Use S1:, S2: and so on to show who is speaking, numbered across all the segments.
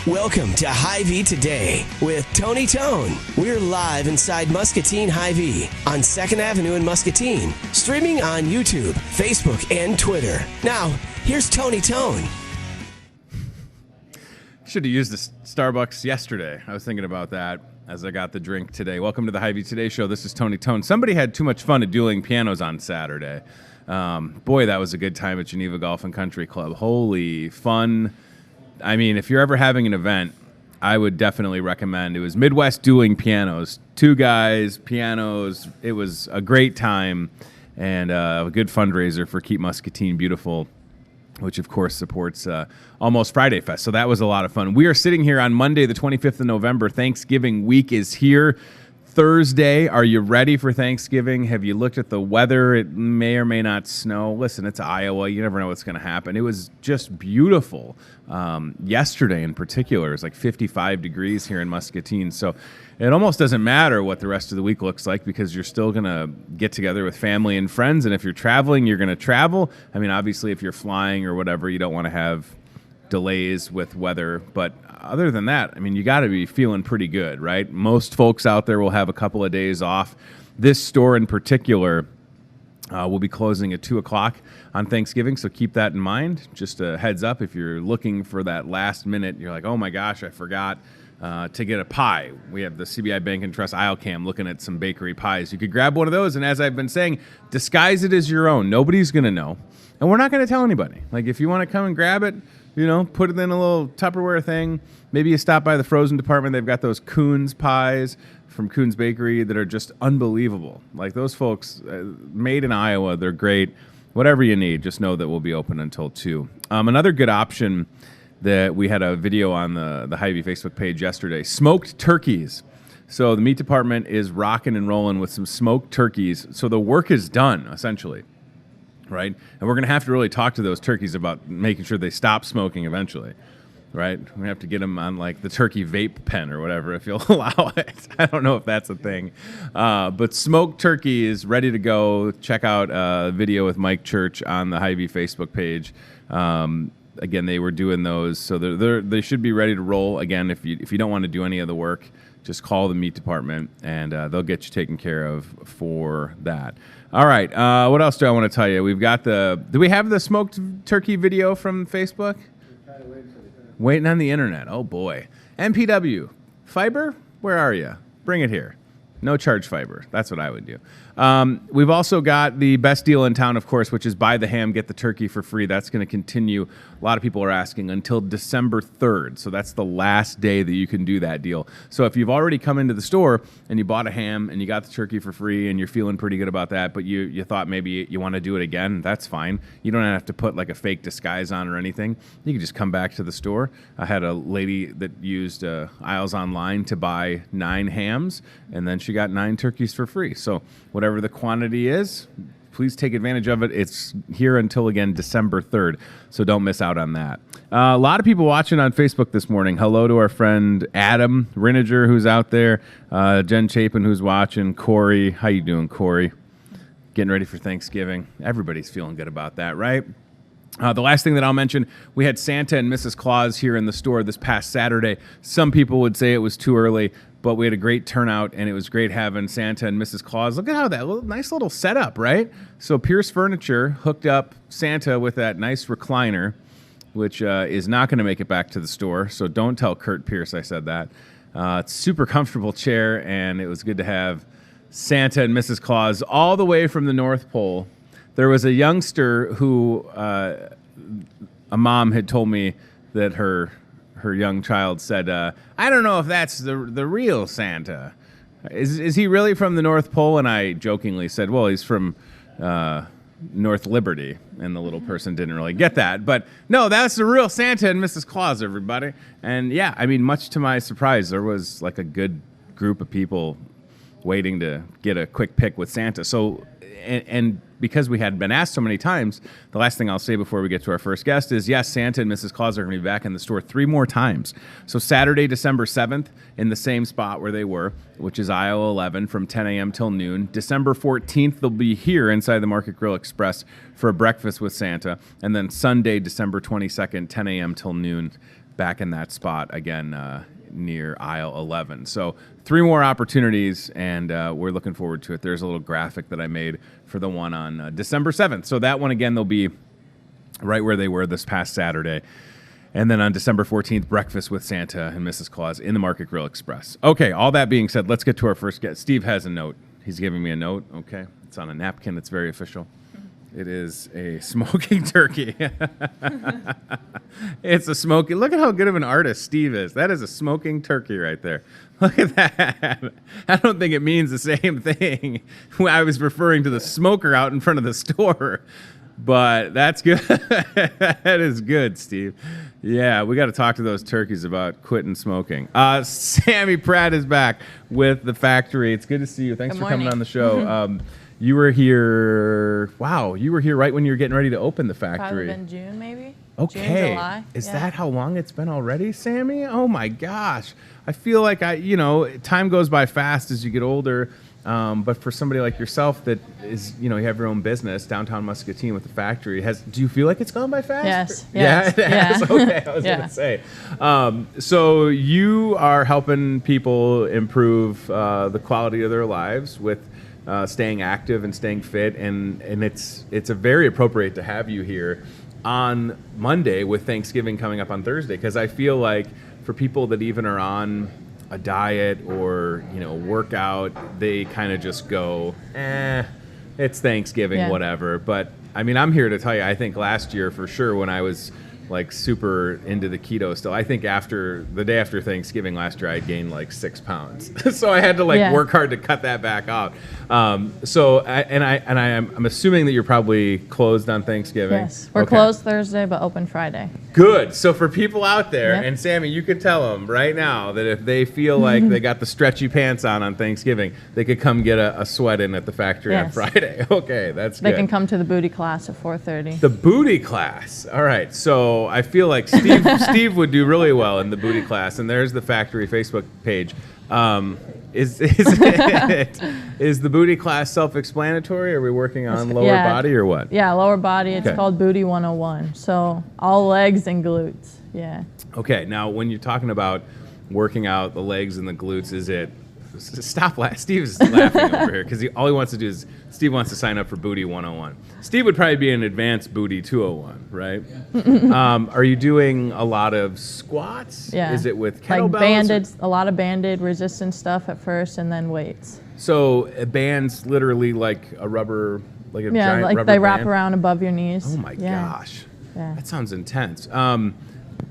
S1: Welcome to Hy-Vee Today with Tony Tone. We're live inside Muscatine Hy-Vee on 2nd Avenue in Muscatine, streaming on YouTube, Facebook, and Twitter. Now, here's Tony Tone.
S2: Should have used the Starbucks yesterday. I was thinking about that as I got the drink today. Welcome to the Hy-Vee Today show. This is Tony Tone. Somebody had too much fun at dueling pianos on Saturday. Boy, that was a good time at Geneva Golf and Country Club. Holy fun. I mean, if you're ever having an event, I would definitely recommend. It was Midwest Dueling Pianos. 2 guys, pianos. It was a great time and a good fundraiser for Keep Muscatine Beautiful, which, of course, supports Almost Friday Fest. So that was a lot of fun. We are sitting here on Monday, the 25th of November. Thanksgiving week is here. Thursday, are you ready for Thanksgiving? Have you looked at the weather? It may or may not snow. Listen, it's Iowa. You never know what's going to happen. It was just beautiful. Yesterday in particular, it was like 55 degrees here in Muscatine. So it almost doesn't matter what the rest of the week looks like because you're still going to get together with family and friends. And if you're traveling, you're going to travel. I mean, obviously, if you're flying or whatever, you don't want to have delays with weather. But other than that, I mean, you got to be feeling pretty good, right? Most folks out there will have a couple of days off. This store in particular will be closing at 2 o'clock on Thanksgiving, so keep that in mind. Just a heads up, if you're looking for that last minute, you're like, oh my gosh, I forgot to get a pie. We have the CBI Bank and Trust aisle cam looking at some bakery pies. You could grab one of those, and as I've been saying, disguise it as your own. Nobody's going to know, and we're not going to tell anybody. Like, if you want to come and grab it, you know, put it in a little Tupperware thing. Maybe you stop by the frozen department. They've got those Coons pies from Coons Bakery that are just unbelievable. Like, those folks, made in Iowa, they're great. Whatever you need, just know that we'll be open until 2. Another good option that we had a video on the Hy-Vee Facebook page yesterday, smoked turkeys. So the meat department is rocking and rolling with some smoked turkeys. So the work is done, essentially. Right? And we're going to have to really talk to those turkeys about making sure they stop smoking eventually, right? We have to get them on, like, the turkey vape pen or whatever, if you'll allow it. I don't know if that's a thing. But smoked turkey is ready to go. Check out a video with Mike Church on the Hy-Vee Facebook page. Again, they were doing those, so they should be ready to roll. Again, if you don't want to do any of the work, just call the meat department, and they'll get you taken care of for that. All right, what else do I want to tell you? We've got do we have the smoked turkey video from Facebook? Waiting on the internet. Oh, boy. MPW. Fiber? Where are you? Bring it here. No charge fiber. That's what I would do. We've also got the best deal in town, of course, which is buy the ham, get the turkey for free. That's going to continue. A lot of people are asking until December 3rd. So that's the last day that you can do that deal. So if you've already come into the store and you bought a ham and you got the turkey for free and you're feeling pretty good about that, but you thought maybe you want to do it again, that's fine. You don't have to put like a fake disguise on or anything. You can just come back to the store. I had a lady that used Aisles Online to buy 9 hams, and then she got 9 turkeys for free. So whatever the quantity is, please take advantage of it. It's here until, again, December 3rd, so don't miss out on that. A lot of people watching on Facebook this morning. Hello to our friend Adam Riniger, who's out there, Jen Chapin, who's watching, Corey. How you doing, Corey? Getting ready for Thanksgiving. Everybody's feeling good about that, right? The last thing that I'll mention, we had Santa and Mrs. Claus here in the store this past Saturday. Some people would say it was too early, but we had a great turnout, and it was great having Santa and Mrs. Claus. Look at how that nice little setup, right? So Pierce Furniture hooked up Santa with that nice recliner, which is not going to make it back to the store, so don't tell Kurt Pierce I said that. It's a super comfortable chair, and it was good to have Santa and Mrs. Claus all the way from the North Pole. There was a youngster who a mom had told me that her young child said, I don't know if that's the real Santa. Is he really from the North Pole? And I jokingly said, well, he's from North Liberty. And the little person didn't really get that. But no, that's the real Santa and Mrs. Claus, everybody. And yeah, I mean, much to my surprise, there was like a good group of people waiting to get a quick pic with Santa. So, and because we had been asked so many times, the last thing I'll say before we get to our first guest is, yes, Santa and Mrs. Claus are going to be back in the store 3 more times. So Saturday, December 7th, in the same spot where they were, which is aisle 11 from 10 a.m. till noon. December 14th, they'll be here inside the Market Grill Express for a breakfast with Santa. And then Sunday, December 22nd, 10 a.m. till noon. back in that spot again near aisle 11. So 3 more opportunities, and we're looking forward to it. There's a little graphic that I made for the one on December 7th. So that one, again, they'll be right where they were this past Saturday. And then on December 14th, breakfast with Santa and Mrs. Claus in the Market Grill Express. Okay, all that being said, let's get to our first guest. Steve has a note. He's giving me a note. Okay, it's on a napkin. It's very official. It is a smoking turkey. It's a smoking. Look at how good of an artist Steve is. That is a smoking turkey right there. Look at that. I don't think it means the same thing. I was referring to the smoker out in front of the store. But that's good. That is good, Steve. Yeah, we got to talk to those turkeys about quitting smoking. Sammy Pratt is back with The Factory. It's good to see you. Thanks for coming on the show. You were here, you were here right when you were getting ready to open The Factory.
S3: Probably in June, maybe?
S2: Okay.
S3: June, July.
S2: Is that how long it's been already, Sammy? Oh, my gosh. I feel like time goes by fast as you get older. But for somebody like yourself that is, you have your own business, downtown Muscatine with The Factory, do you feel like it's gone by fast?
S3: Yes.
S2: Yeah, it has? Okay, I was going to say. So you are helping people improve the quality of their lives with staying active and staying fit, and it's a very appropriate to have you here on Monday with Thanksgiving coming up on Thursday, because I feel like for people that even are on a diet or workout, they kind of just go, it's Thanksgiving, whatever. But I mean, I'm here to tell you, I think last year for sure, when I was like super into the keto still, I think after the day after Thanksgiving last year, I gained like 6 pounds. So I had to work hard to cut that back out. I'm assuming that you're probably closed on Thanksgiving.
S3: Yes, we're closed Thursday, but open Friday.
S2: Good. So for people out there, and Sammy, you could tell them right now that if they feel like they got the stretchy pants on Thanksgiving, they could come get a sweat in at The Factory on Friday. Okay, that's good.
S3: They can come to the booty class at 4:30.
S2: The booty class. All right. So I feel like Steve would do really well in the booty class, and there's The Factory Facebook page. Is the booty class self-explanatory? Are we working on lower body or what?
S3: Yeah, lower body. It's called Booty 101. So all legs and glutes. Yeah.
S2: Okay. Now, when you're talking about working out the legs and the glutes, is it? Stop laughing. Steve's laughing over here because all he wants to do is Steve wants to sign up for Booty 101. Steve would probably be an advanced Booty 201, right? Are you doing a lot of squats?
S3: Yeah.
S2: Is it with kettlebells?
S3: Like banded, a lot of banded resistance stuff at first, and then weights.
S2: So bands literally like a rubber, like a giant
S3: like
S2: rubber
S3: they
S2: band?
S3: wrap around above your knees.
S2: Oh my gosh.
S3: Yeah.
S2: That sounds intense.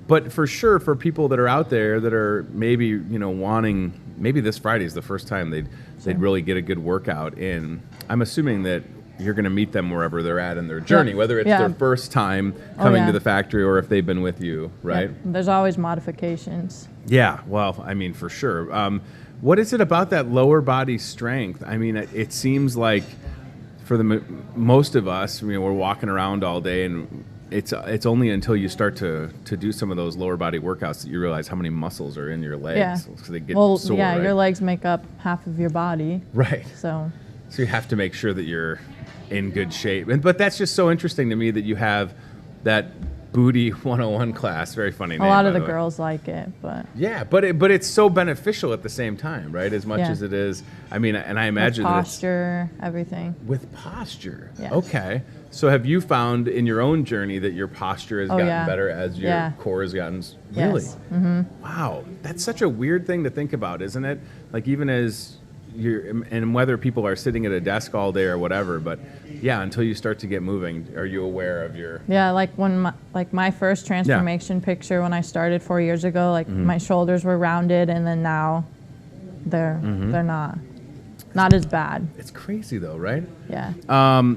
S2: But for sure, for people that are out there that are maybe wanting, maybe this Friday is the first time they'd really get a good workout in. I'm assuming that you're going to meet them wherever they're at in their journey, whether it's their first time coming to The Factory or if they've been with you, right?
S3: Yeah. There's always modifications.
S2: Yeah, well, I mean, for sure. What is it about that lower body strength? I mean, it seems like for most of us, we're walking around all day, and it's only until you start to do some of those lower body workouts that you realize how many muscles are in your legs.
S3: Yeah.
S2: So they get sore,
S3: yeah,
S2: right?
S3: your legs make up half of your body.
S2: Right.
S3: So
S2: you have to make sure that you're in good shape. But that's just so interesting to me that you have that Booty 101 class. Very funny name.
S3: A lot of the girls like it, but
S2: yeah, but it's so beneficial at the same time, right? As much as it is. I mean, and I imagine
S3: with posture, everything.
S2: With posture.
S3: Yes.
S2: Okay. So have you found in your own journey that your posture has gotten better as your core has gotten really?
S3: Yes. Mm-hmm.
S2: Wow, that's such a weird thing to think about, isn't it? Like even as and whether people are sitting at a desk all day or whatever, but until you start to get moving, are you aware of your?
S3: Yeah, like when my first transformation picture when I started 4 years ago, like my shoulders were rounded, and then now they're not as bad.
S2: It's crazy though, right?
S3: Yeah.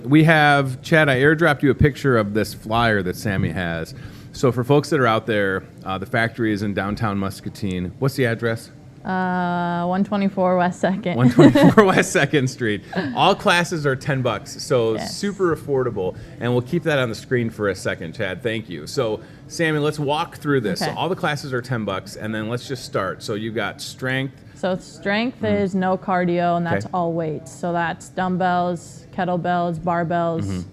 S2: We have Chad. I airdropped you a picture of this flyer that Sammy has. So for folks that are out there, The Factory is in downtown Muscatine. What's the address?
S3: 124 West 2nd.
S2: 124 West 2nd Street. All classes are $10, so super affordable. And we'll keep that on the screen for a second, Chad. Thank you. So, Sammy, let's walk through this.
S3: Okay.
S2: So all the classes are $10, and then let's just start. So you've got strength.
S3: So strength is no cardio, and that's all weights. So that's dumbbells, kettlebells, barbells.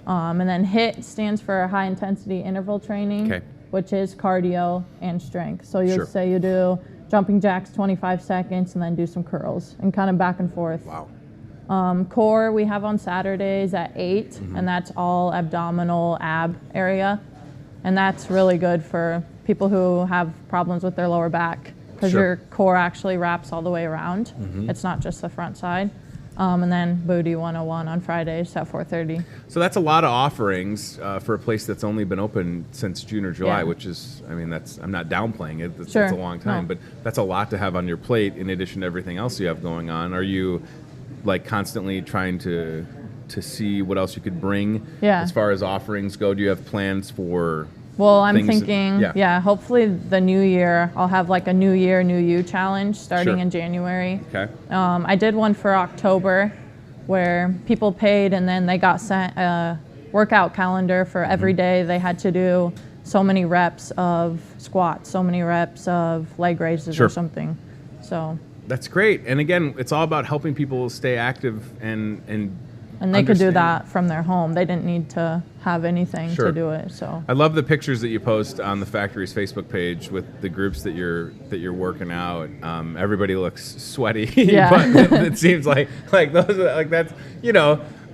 S3: And then HIIT stands for high intensity interval training.
S2: Okay.
S3: which is cardio and strength. So you'll
S2: Sure.
S3: say you do jumping jacks 25 seconds and then do some curls and kind of back and forth.
S2: Wow.
S3: Core we have on Saturdays at 8, and that's all abdominal ab area. And that's really good for people who have problems with their lower back, because
S2: Sure.
S3: your core actually wraps all the way around. It's not just the front side. And then Booty 101 on Fridays at 4:30.
S2: So that's a lot of offerings for a place that's only been open since June or July,
S3: Yeah.
S2: which is, I mean, I'm not downplaying it. It's
S3: Sure.
S2: a long time,
S3: No.
S2: but that's a lot to have on your plate in addition to everything else you have going on. Are you like constantly trying to see what else you could bring
S3: Yeah.
S2: as far as offerings go? Do you have plans for?
S3: Well, I'm
S2: things that-
S3: thinking,
S2: yeah.
S3: hopefully the new year, I'll have like a New Year, New You challenge starting
S2: Sure.
S3: in January.
S2: Okay.
S3: I did one for October where people paid and then they got sent a workout calendar for every day. They had to do so many reps of squats, so many reps of leg raises
S2: Sure.
S3: or something. So,
S2: That's great. And again, it's all about helping people stay active and
S3: they could do
S2: understand.
S3: that from their home. They didn't need to have anything
S2: Sure.
S3: to do it. So,
S2: I love the pictures that you post on the factory's Facebook page with the groups that you're working out. Everybody looks sweaty,
S3: Yeah.
S2: but it seems like those are, like that's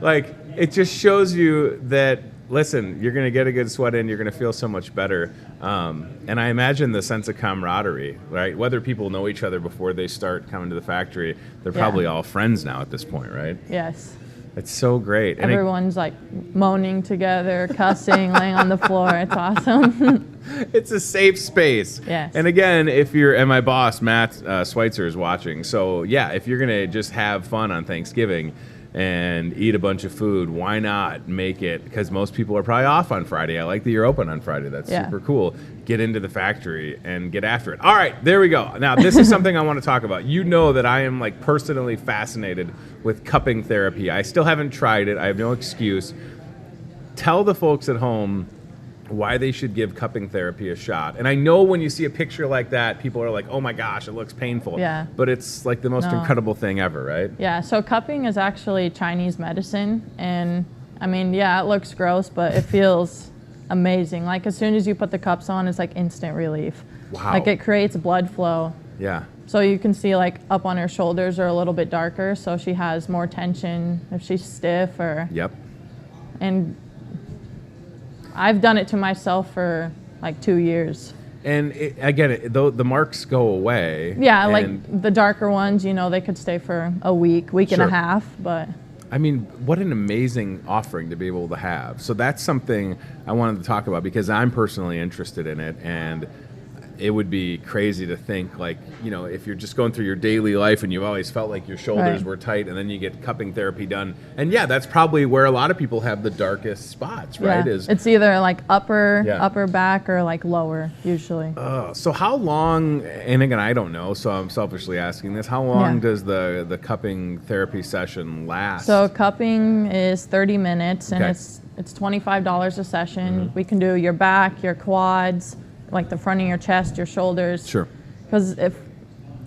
S2: like it just shows you that listen, you're gonna get a good sweat in, you're gonna feel so much better, and I imagine the sense of camaraderie, right? Whether people know each other before they start coming to the factory, they're
S3: Yeah.
S2: probably all friends now at this point, right?
S3: yes.
S2: It's so great. And
S3: Everyone's like moaning together, cussing, laying on the floor. It's awesome.
S2: it's a safe space.
S3: Yes.
S2: And again, and my boss, Matt Schweitzer, is watching. So, yeah, if you're going to just have fun on Thanksgiving and eat a bunch of food, why not make it? Because most people are probably off on Friday. I like that you're open on Friday. That's
S3: Yeah.
S2: super cool. Get into the factory and get after it. All right, there we go. Now, this is something I want to talk about. You know that I am like personally fascinated with cupping therapy. I still haven't tried it. I have no excuse. Tell the folks at home why they should give cupping therapy a shot. And I know when you see a picture like that, people are like, oh my gosh, it looks painful.
S3: Yeah.
S2: But it's like the most
S3: No.
S2: incredible thing ever, right?
S3: Yeah, so cupping is actually Chinese medicine. And I mean, yeah, it looks gross, but it feels amazing. Like as soon as you put the cups on, it's like instant relief.
S2: Wow.
S3: Like it creates blood flow.
S2: Yeah.
S3: So you can see like up on her shoulders are a little bit darker, so she has more tension if she's stiff or.
S2: Yep.
S3: And I've done it to myself for like 2 years.
S2: And though the marks go away.
S3: Yeah,
S2: and
S3: like the darker ones, they could stay for a week and
S2: Sure.
S3: a half, but
S2: I mean, what an amazing offering to be able to have. So that's something I wanted to talk about because I'm personally interested in it, and it would be crazy to think like, if you're just going through your daily life and you've always felt like your shoulders
S3: Right.
S2: were tight and then you get cupping therapy done. And yeah, that's probably where a lot of people have the darkest spots, right?
S3: yeah, it's either like upper
S2: Yeah.
S3: back or like lower usually.
S2: So how long, and again, I don't know, so I'm selfishly asking this, how long
S3: Yeah.
S2: does the cupping therapy session last?
S3: So cupping is 30 minutes and
S2: Okay.
S3: it's $25 a session. We can do your back, your quads, like the front of your chest, your shoulders.
S2: Sure.
S3: Because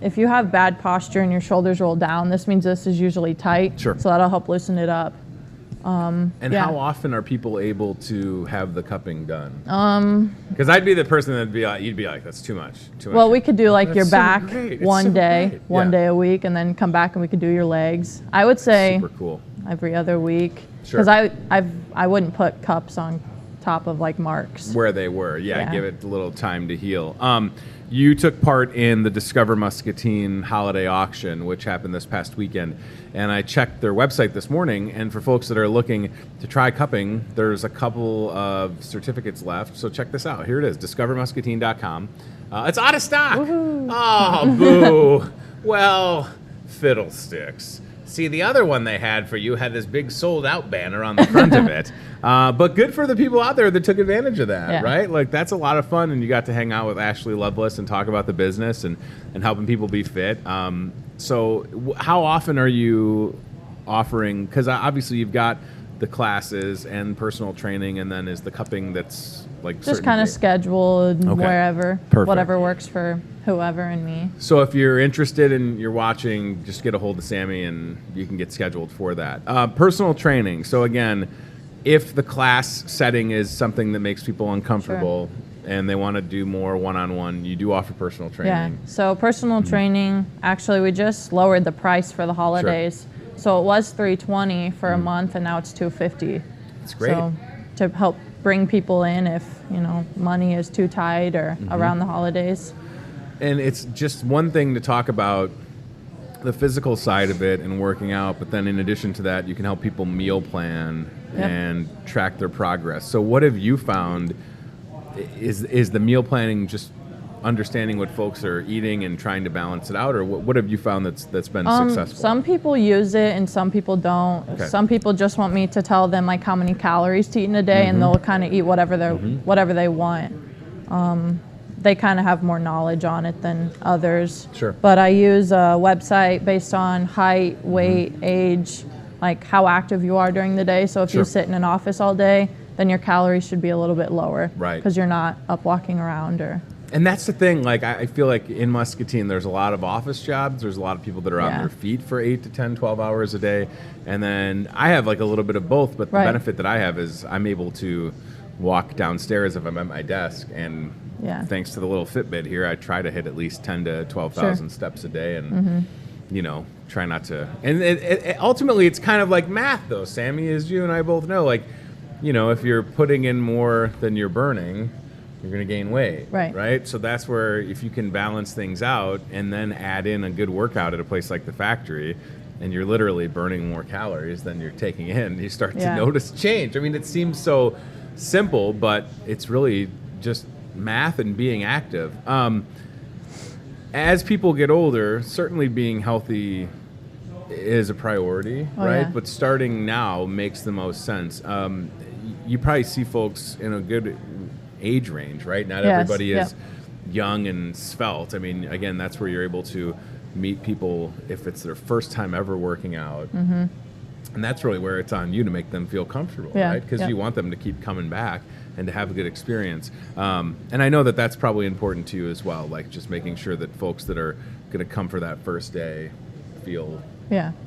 S3: if you have bad posture and your shoulders roll down, this means this is usually tight.
S2: Sure.
S3: So that'll help loosen it up.
S2: And
S3: yeah.
S2: how often are people able to have the cupping done? Because I'd be the person that'd be like, you'd be like, that's too much.
S3: Well, we could do like
S2: That's
S3: your
S2: so
S3: back
S2: great. It's
S3: one
S2: so
S3: day,
S2: great.
S3: one
S2: Yeah.
S3: day a week, and then come back and we could do your legs. I would say
S2: Super cool.
S3: every other week.
S2: Sure.
S3: Because I wouldn't put cups on top of like marks.
S2: Where they were,
S3: Yeah.
S2: give it a little time to heal. You took part in the Discover Muscatine holiday auction, which happened this past weekend. And I checked their website this morning, and for folks that are looking to try cupping, there's a couple of certificates left. So check this out. Here it is, discovermuscatine.com. It's out of stock.
S3: Woohoo.
S2: Oh, boo. Well, fiddlesticks. See, the other one they had for you had this big sold out banner on the front of it. But good for the people out there that took advantage of that,
S3: Yeah.
S2: right? Like, that's a lot of fun, and you got to hang out with Ashley Lovelace and talk about the business and helping people be fit. How often are you offering, because obviously you've got the classes and personal training, and then is the cupping that's like
S3: Just
S2: certain
S3: kind of
S2: days?
S3: scheduled
S2: Okay.
S3: wherever,
S2: Perfect.
S3: whatever works for whoever and me.
S2: So if you're interested and you're watching, just get a hold of Sammy and you can get scheduled for that. Personal training. So again, if the class setting is something that makes people uncomfortable, and they want to do more one-on-one, you do offer personal training.
S3: Yeah, so personal training, actually we just lowered the price for the holidays. So it was $320 for a month, and now it's $250.
S2: That's great.
S3: So to help bring people in if, money is too tight or around the holidays.
S2: And it's just one thing to talk about the physical side of it and working out, but then in addition to that, you can help people meal plan and track their progress. So what have you found is the meal planning just understanding what folks are eating and trying to balance it out, or what have you found that's been successful?
S3: Some people use it and some people don't.
S2: Okay.
S3: Some people just want me to tell them like how many calories to eat in a day, and they'll kind of eat whatever they want. They kind of have more knowledge on it than others.
S2: Sure.
S3: But I use a website based on height, weight, age, like how active you are during the day. So if you sit in an office all day, then your calories should be a little bit lower.
S2: Right.
S3: Because you're not up walking around or...
S2: And that's the thing, like I feel like in Muscatine there's a lot of office jobs, there's a lot of people that are on their feet for 8 to 10, 12 hours a day, and then I have like a little bit of both, but the benefit that I have is I'm able to walk downstairs if I'm at my desk, and thanks to the little Fitbit here, I try to hit at least 10 to 12,000 steps a day, and try not to, and it ultimately it's kind of like math though, Sammy, as you and I both know, like, if you're putting in more than you're burning, you're going to gain weight, right? So that's where if you can balance things out and then add in a good workout at a place like the factory, and you're literally burning more calories than you're taking in, you start to notice change. I mean, it seems so simple, but it's really just math and being active. As people get older, certainly being healthy is a priority, right? Yeah. But starting now makes the most sense. You probably see folks in a good age range, right? Not everybody is young and svelte. I mean, again, that's where you're able to meet people if it's their first time ever working out. And that's really where it's on you to make them feel comfortable, right? Because you want them to keep coming back and to have a good experience. And I know that that's probably important to you as well, like just making sure that folks that are going to come for that first day feel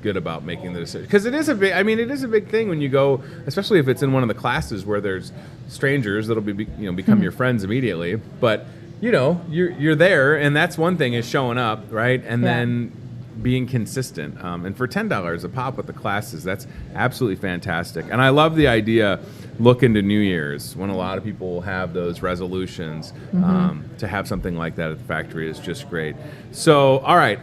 S2: good about making the decision, because it is a big thing when you go, especially if it's in one of the classes where there's strangers that'll become your friends immediately. But you're there, and that's one thing, is showing up, right? And then being consistent. And for $10 a pop with the classes, that's absolutely fantastic. And I love the idea, look into New Year's, when a lot of people have those resolutions. To have something like that at the factory is just great. So, all right.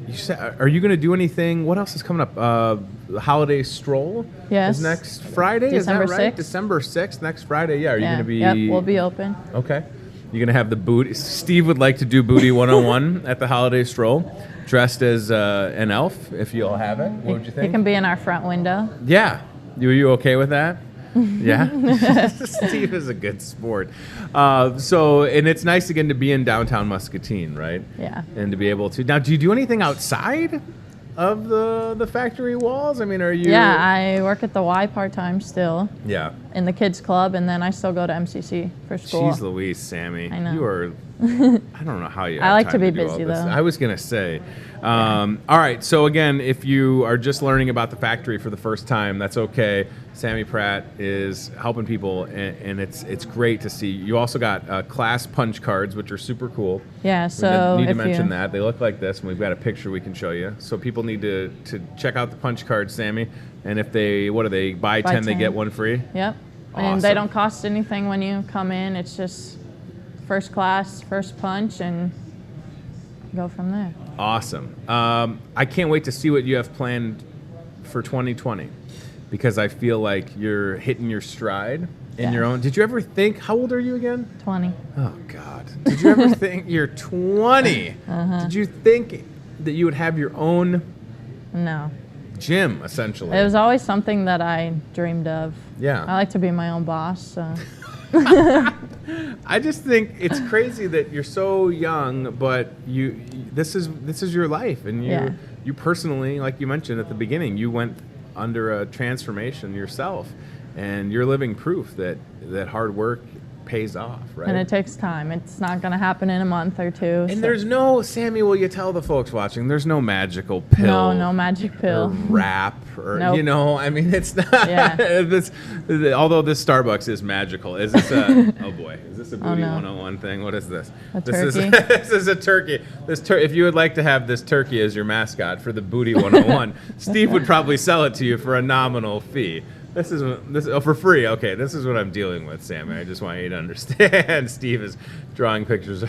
S2: You said, are you going to do anything? What else is coming up? The holiday stroll is next Friday.
S3: December
S2: is that right?
S3: 6th.
S2: December 6th, next Friday. Yeah. Are you going to be?
S3: Yep, we'll be open.
S2: Okay. You're going to have the booty. Steve would like to do Booty 101 at the holiday stroll, dressed as an elf, if you'll have it. What would you think?
S3: He can be in our front window.
S2: Yeah. Are you okay with that? Yeah. Steve is a good sport. And it's nice again to be in downtown Muscatine, right? Yeah. And to be able to. Now, do you do anything outside of the factory walls? I mean, are you?
S3: Yeah, I work at the Y part-time still.
S2: Yeah. In
S3: the kids club, and then I still go to MCC for school.
S2: Jeez Louise, Sammy.
S3: I know.
S2: You are, I don't know how you have
S3: I like
S2: time
S3: to be
S2: do
S3: busy,
S2: all this.
S3: though.
S2: I was going to say. All right, so again, if you are just learning about the factory for the first time, that's okay. Sammy Pratt is helping people, and it's great to see. You also got class punch cards, which are super cool.
S3: Yeah, so
S2: we need to mention that. They look like this, and we've got a picture we can show you. So people need to check out the punch cards, Sammy. And if they, what do they, buy 10, they get one free?
S3: Yep.
S2: Awesome.
S3: And they don't cost anything when you come in. It's just first class, first punch, and go from there.
S2: Awesome. I can't wait to see what you have planned for 2020, because I feel like you're hitting your stride in your own. Did you ever think, how old are you again?
S3: 20.
S2: Oh, God. Did you ever think, you're 20. Did you think that you would have your own gym, essentially?
S3: It was always something that I dreamed of.
S2: Yeah.
S3: I like to be my own boss, so.
S2: I just think it's crazy that you're so young, but this is your life, and you personally, like you mentioned at the beginning, you went under a transformation yourself, and you're living proof that hard work pays off, right?
S3: And it takes time. It's not going to happen in a month or two.
S2: And there's no, Sammy, will you tell the folks watching, there's no magical pill.
S3: No magic
S2: Or
S3: pill.
S2: wrap, or,
S3: Nope.
S2: you know, I mean, it's not,
S3: Yeah.
S2: although this Starbucks is magical. Is this a, oh boy, is this a Booty
S3: no.
S2: 101 thing? What is this?
S3: A
S2: This
S3: turkey?
S2: this is a turkey. If you would like to have this turkey as your mascot for the Booty 101, Steve would probably sell it to you for a nominal fee. This is for free. Okay, this is what I'm dealing with, Sammy. I just want you to understand. Steve is drawing pictures.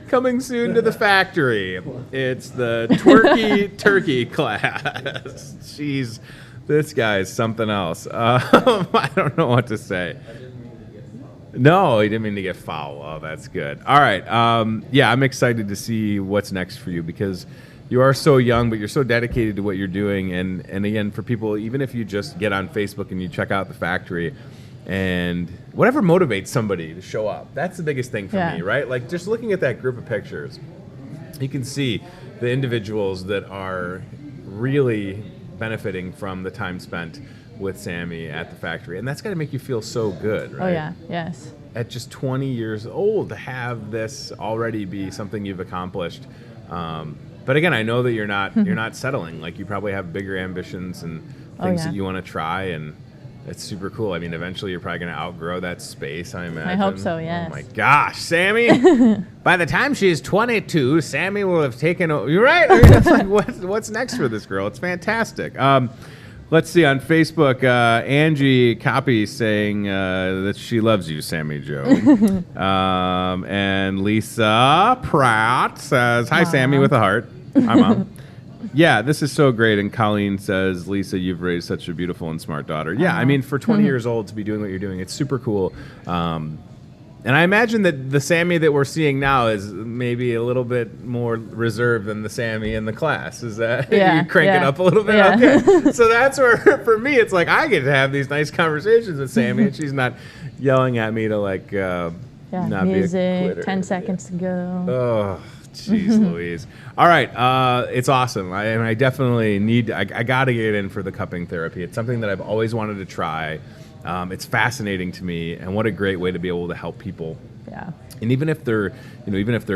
S2: Coming soon to the factory. It's the twerky turkey class. Jeez, this guy is something else. I don't know what to say. No, he didn't mean to get foul. Oh, that's good. All right. Yeah, I'm excited to see what's next for you because you are so young, but you're so dedicated to what you're doing. And again, for people, even if you just get on Facebook and you check out the factory and whatever motivates somebody to show up, that's the biggest thing for me, right? Like just looking at that group of pictures, you can see the individuals that are really benefiting from the time spent with Sammy at the factory. And that's got to make you feel so good, right?
S3: Oh, yeah. Yes.
S2: At just 20 years old to have this already be something you've accomplished. But again, I know that you're not settling. Like you probably have bigger ambitions and things that you want to try, and it's super cool. I mean, eventually you're probably going to outgrow that space, I imagine.
S3: I hope so, yes.
S2: Oh my gosh, Sammy! By the time she's 22, Sammy will have taken over. You're right. I mean, it's like, what's next for this girl? It's fantastic. Let's see, on Facebook, Angie Copy saying that she loves you, Sammy Joe. And Lisa Pratt says, hi, Sammy, with a heart. Hi, Mom. Yeah, this is so great. And Colleen says, Lisa, you've raised such a beautiful and smart daughter. Yeah, I mean, for 20 years old to be doing what you're doing, it's super cool. And I imagine that the Sammy that we're seeing now is maybe a little bit more reserved than the Sammy in the class. Is that you crank it up a little bit?
S3: Yeah.
S2: Okay. So that's where, for me, it's like I get to have these nice conversations with Sammy, and she's not yelling at me to like not
S3: music,
S2: be a quitter.
S3: 10 seconds to go.
S2: Oh, jeez Louise. All right. It's awesome. I definitely need, I got to get in for the cupping therapy. It's something that I've always wanted to try. It's fascinating to me, and what a great way to be able to help people.
S3: Yeah.
S2: And even if they're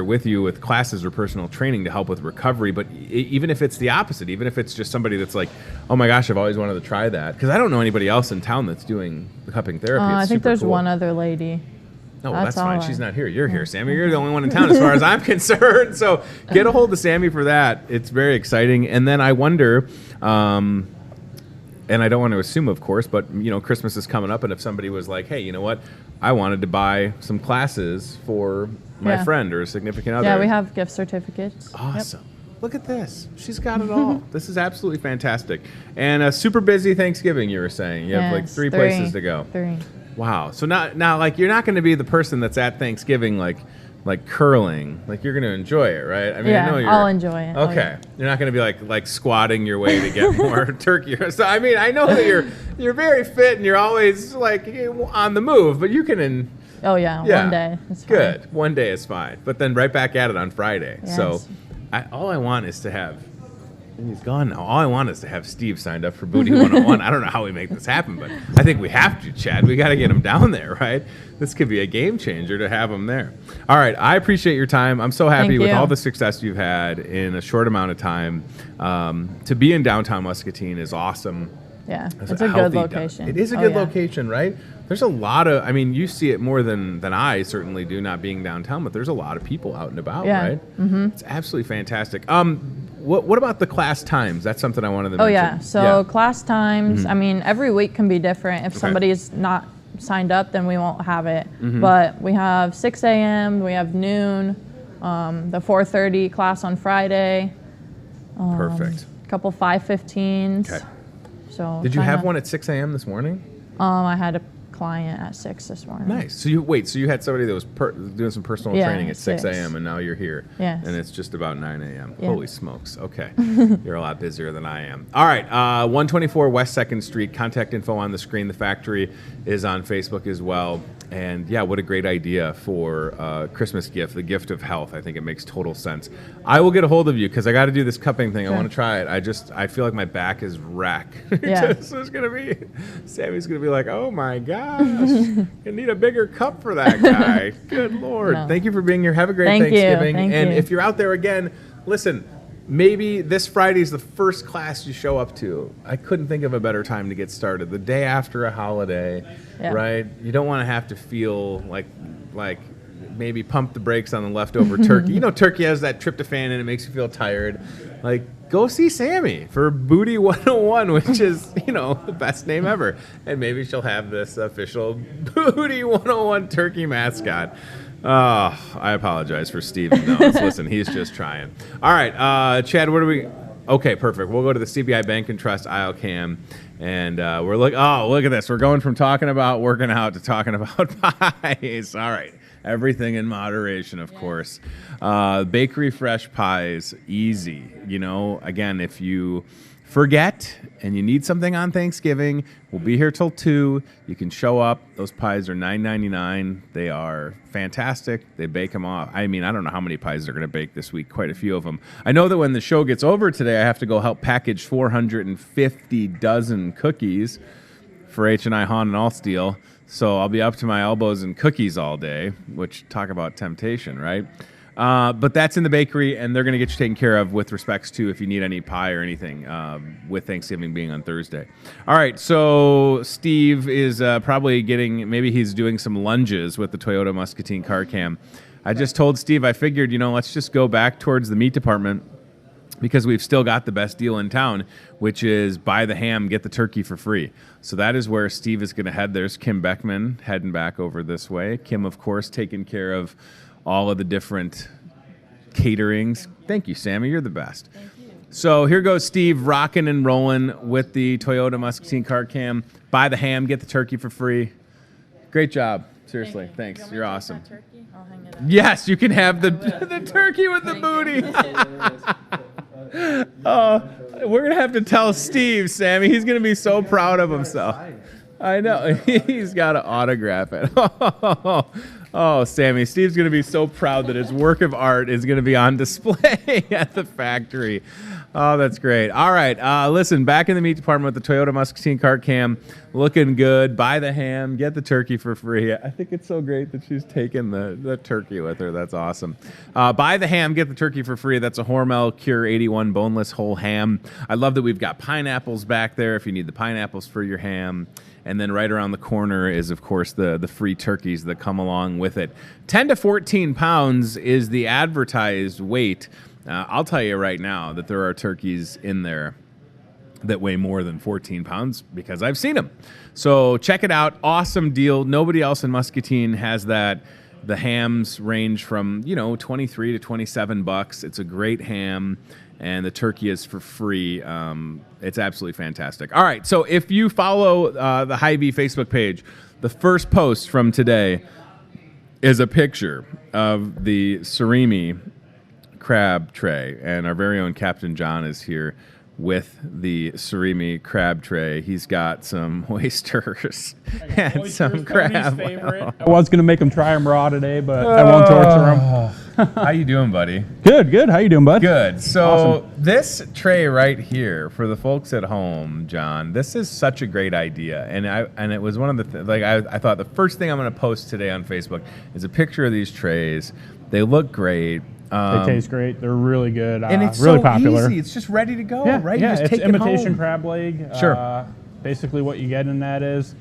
S2: with you with classes or personal training to help with recovery, but even if it's the opposite, even if it's just somebody that's like, oh my gosh, I've always wanted to try that, because I don't know anybody else in town that's doing the cupping therapy.
S3: I
S2: It's
S3: think
S2: super
S3: there's
S2: cool.
S3: one other lady.
S2: No, well, that's fine.
S3: all
S2: She's not here. You're here, Sammy. You're the only one in town as far as I'm concerned. So get a hold of Sammy for that. It's very exciting. And then I wonder, and I don't want to assume, of course, but Christmas is coming up, and if somebody was like, hey, you know what? I wanted to buy some classes for my friend or a significant other.
S3: Yeah, we have gift certificates.
S2: Awesome. Yep. Look at this. She's got it all. This is absolutely fantastic. And a super busy Thanksgiving, you were saying. You have like three places to go.
S3: 3.
S2: Wow. So now like you're not going to be the person that's at Thanksgiving like curling. Like you're going to enjoy it, right? I mean, I know
S3: I'll enjoy it.
S2: Okay. You're not going to be like squatting your way to get more turkey. So I mean, I know that you're very fit and you're always like on the move, but you can
S3: one day. It's fine.
S2: Good. One day is fine. But then right back at it on Friday.
S3: Yes.
S2: So all I want is to have, and he's gone now, all I want is to have Steve signed up for Booty 101. I don't know how we make this happen, but I think we have to, Chad. We got to get him down there, right? This could be a game changer to have him there. All right. I appreciate your time. I'm so happy with all the success you've had in a short amount of time. To be in downtown Muscatine is awesome.
S3: Yeah, it's a good location.
S2: It is a good location, right? There's a lot of, I mean, you see it more than I certainly do, not being downtown, but there's a lot of people out and about, right? Mm-hmm. It's absolutely fantastic. What about the class times? That's something I wanted to mention.
S3: Oh, yeah. So class times, I mean, every week can be different. If somebody's not signed up, then we won't have it. But we have 6 a.m., we have noon, the 4:30 class on Friday.
S2: Perfect.
S3: A couple 5:15s.
S2: Okay.
S3: So
S2: did you have one at 6 a.m. this morning?
S3: I had a client at 6 this morning.
S2: Nice. So you had somebody that was doing some personal training at 6 a.m. and now you're here.
S3: Yes.
S2: And it's just about 9 a.m.
S3: Yeah.
S2: Holy smokes. Okay. You're a lot busier than I am. All right. 124 West 2nd Street. Contact info on the screen. The factory is on Facebook as well. And yeah, what a great idea for a Christmas gift, the gift of health. I think it makes total sense. I will get a hold of you because I got to do this cupping thing.
S3: Sure.
S2: I want to try it. I feel like my back is wrecked.
S3: Yeah.
S2: So it's going to be, Sammy's going to be like, oh my gosh, you need a bigger cup for that guy. Good Lord.
S3: No.
S2: Thank you for being here. Have a great
S3: Thank you.
S2: Thanksgiving.
S3: Thank
S2: And
S3: you.
S2: if you're out there again, listen, maybe this Friday is the first class you show up to. I couldn't think of a better time to get started. The day after a holiday,
S3: Yeah.
S2: right? You don't want to have to feel like maybe pump the brakes on the leftover turkey. You know, turkey has that tryptophan and it makes you feel tired. Like, go see Sammy for Booty 101, which is, the best name ever. And maybe she'll have this official Booty 101 turkey mascot. Oh, I apologize for Steven. No, listen, he's just trying. All right, Chad, where do we? Okay, perfect. We'll go to the CBI Bank and Trust aisle cam, and we're look at this. We're going from talking about working out to talking about pies. All right, everything in moderation, of course. Bakery fresh pies, easy. Again, if you forget and you need something on Thanksgiving, we'll be here till 2. You can show up. Those pies are $9.99. They are fantastic. They bake them off. I mean, I don't know how many pies they're going to bake this week. Quite a few of them. I know that when the show gets over today, I have to go help package 450 dozen cookies for H&I Han and Allsteel. So I'll be up to my elbows in cookies all day, which talk about temptation, right? But that's in the bakery, and they're going to get you taken care of with respects to if you need any pie or anything, with Thanksgiving being on Thursday. All right, so Steve is probably maybe he's doing some lunges with the Toyota Muscatine car cam. I just told Steve, I figured, let's just go back towards the meat department because we've still got the best deal in town, which is buy the ham, get the turkey for free. So that is where Steve is going to head. There's Kim Beckman heading back over this way. Kim, of course, taking care of all of the different caterings. Thank you, Sammy. You're the best. Thank you. So here goes Steve rocking and rolling with the Toyota Muscatine car cam. Buy the ham, get the turkey for free. Great job. Seriously. Thanks. You're awesome.
S3: I'll hang it up.
S2: Yes, you can have the turkey with the booty. We're going to have to tell Steve, Sammy. He's going to be so proud of himself. I know. He's got to autograph it. Oh, Sammy, Steve's going to be so proud that his work of art is going to be on display at the factory. Oh, that's great. All right, listen, back in the meat department with the Toyota Muscatine car cam, looking good. Buy the ham, get the turkey for free. I think it's so great that she's taking the turkey with her. That's awesome. Buy the ham, get the turkey for free. That's a Hormel Cure 81 boneless whole ham. I love that we've got pineapples back there if you need the pineapples for your ham. And then right around the corner is, of course, the free turkeys that come along with it. 10 to 14 pounds is the advertised weight. I'll tell you right now that there are turkeys in there that weigh more than 14 pounds because I've seen them. So check it out. Awesome deal. Nobody else in Muscatine has that. The hams range from, $23 to $27. It's a great ham. And the turkey is for free. It's absolutely fantastic. All right, so if you follow the Hy-Vee Facebook page, the first post from today is a picture of the surimi crab tray, and our very own Captain John is here with the surimi crab tray. He's got some oysters and some crab.
S4: I was going to make him try them raw today, but I won't torture him.
S2: How you doing, buddy?
S4: Good. How you doing, bud?
S2: Good. So
S4: Awesome.
S2: This tray right here for the folks at home, John, this is such a great idea, and it was one of the I thought the first thing I'm going to post today on Facebook is a picture of these trays. They look great.
S4: They taste great. They're really good.
S2: And it's
S4: really
S2: so
S4: popular.
S2: easy. It's just ready to go,
S4: Yeah,
S2: right?
S4: yeah.
S2: You just
S4: It's
S2: take
S4: imitation
S2: it home.
S4: crab leg.
S2: Sure.
S4: Basically, what you get in that is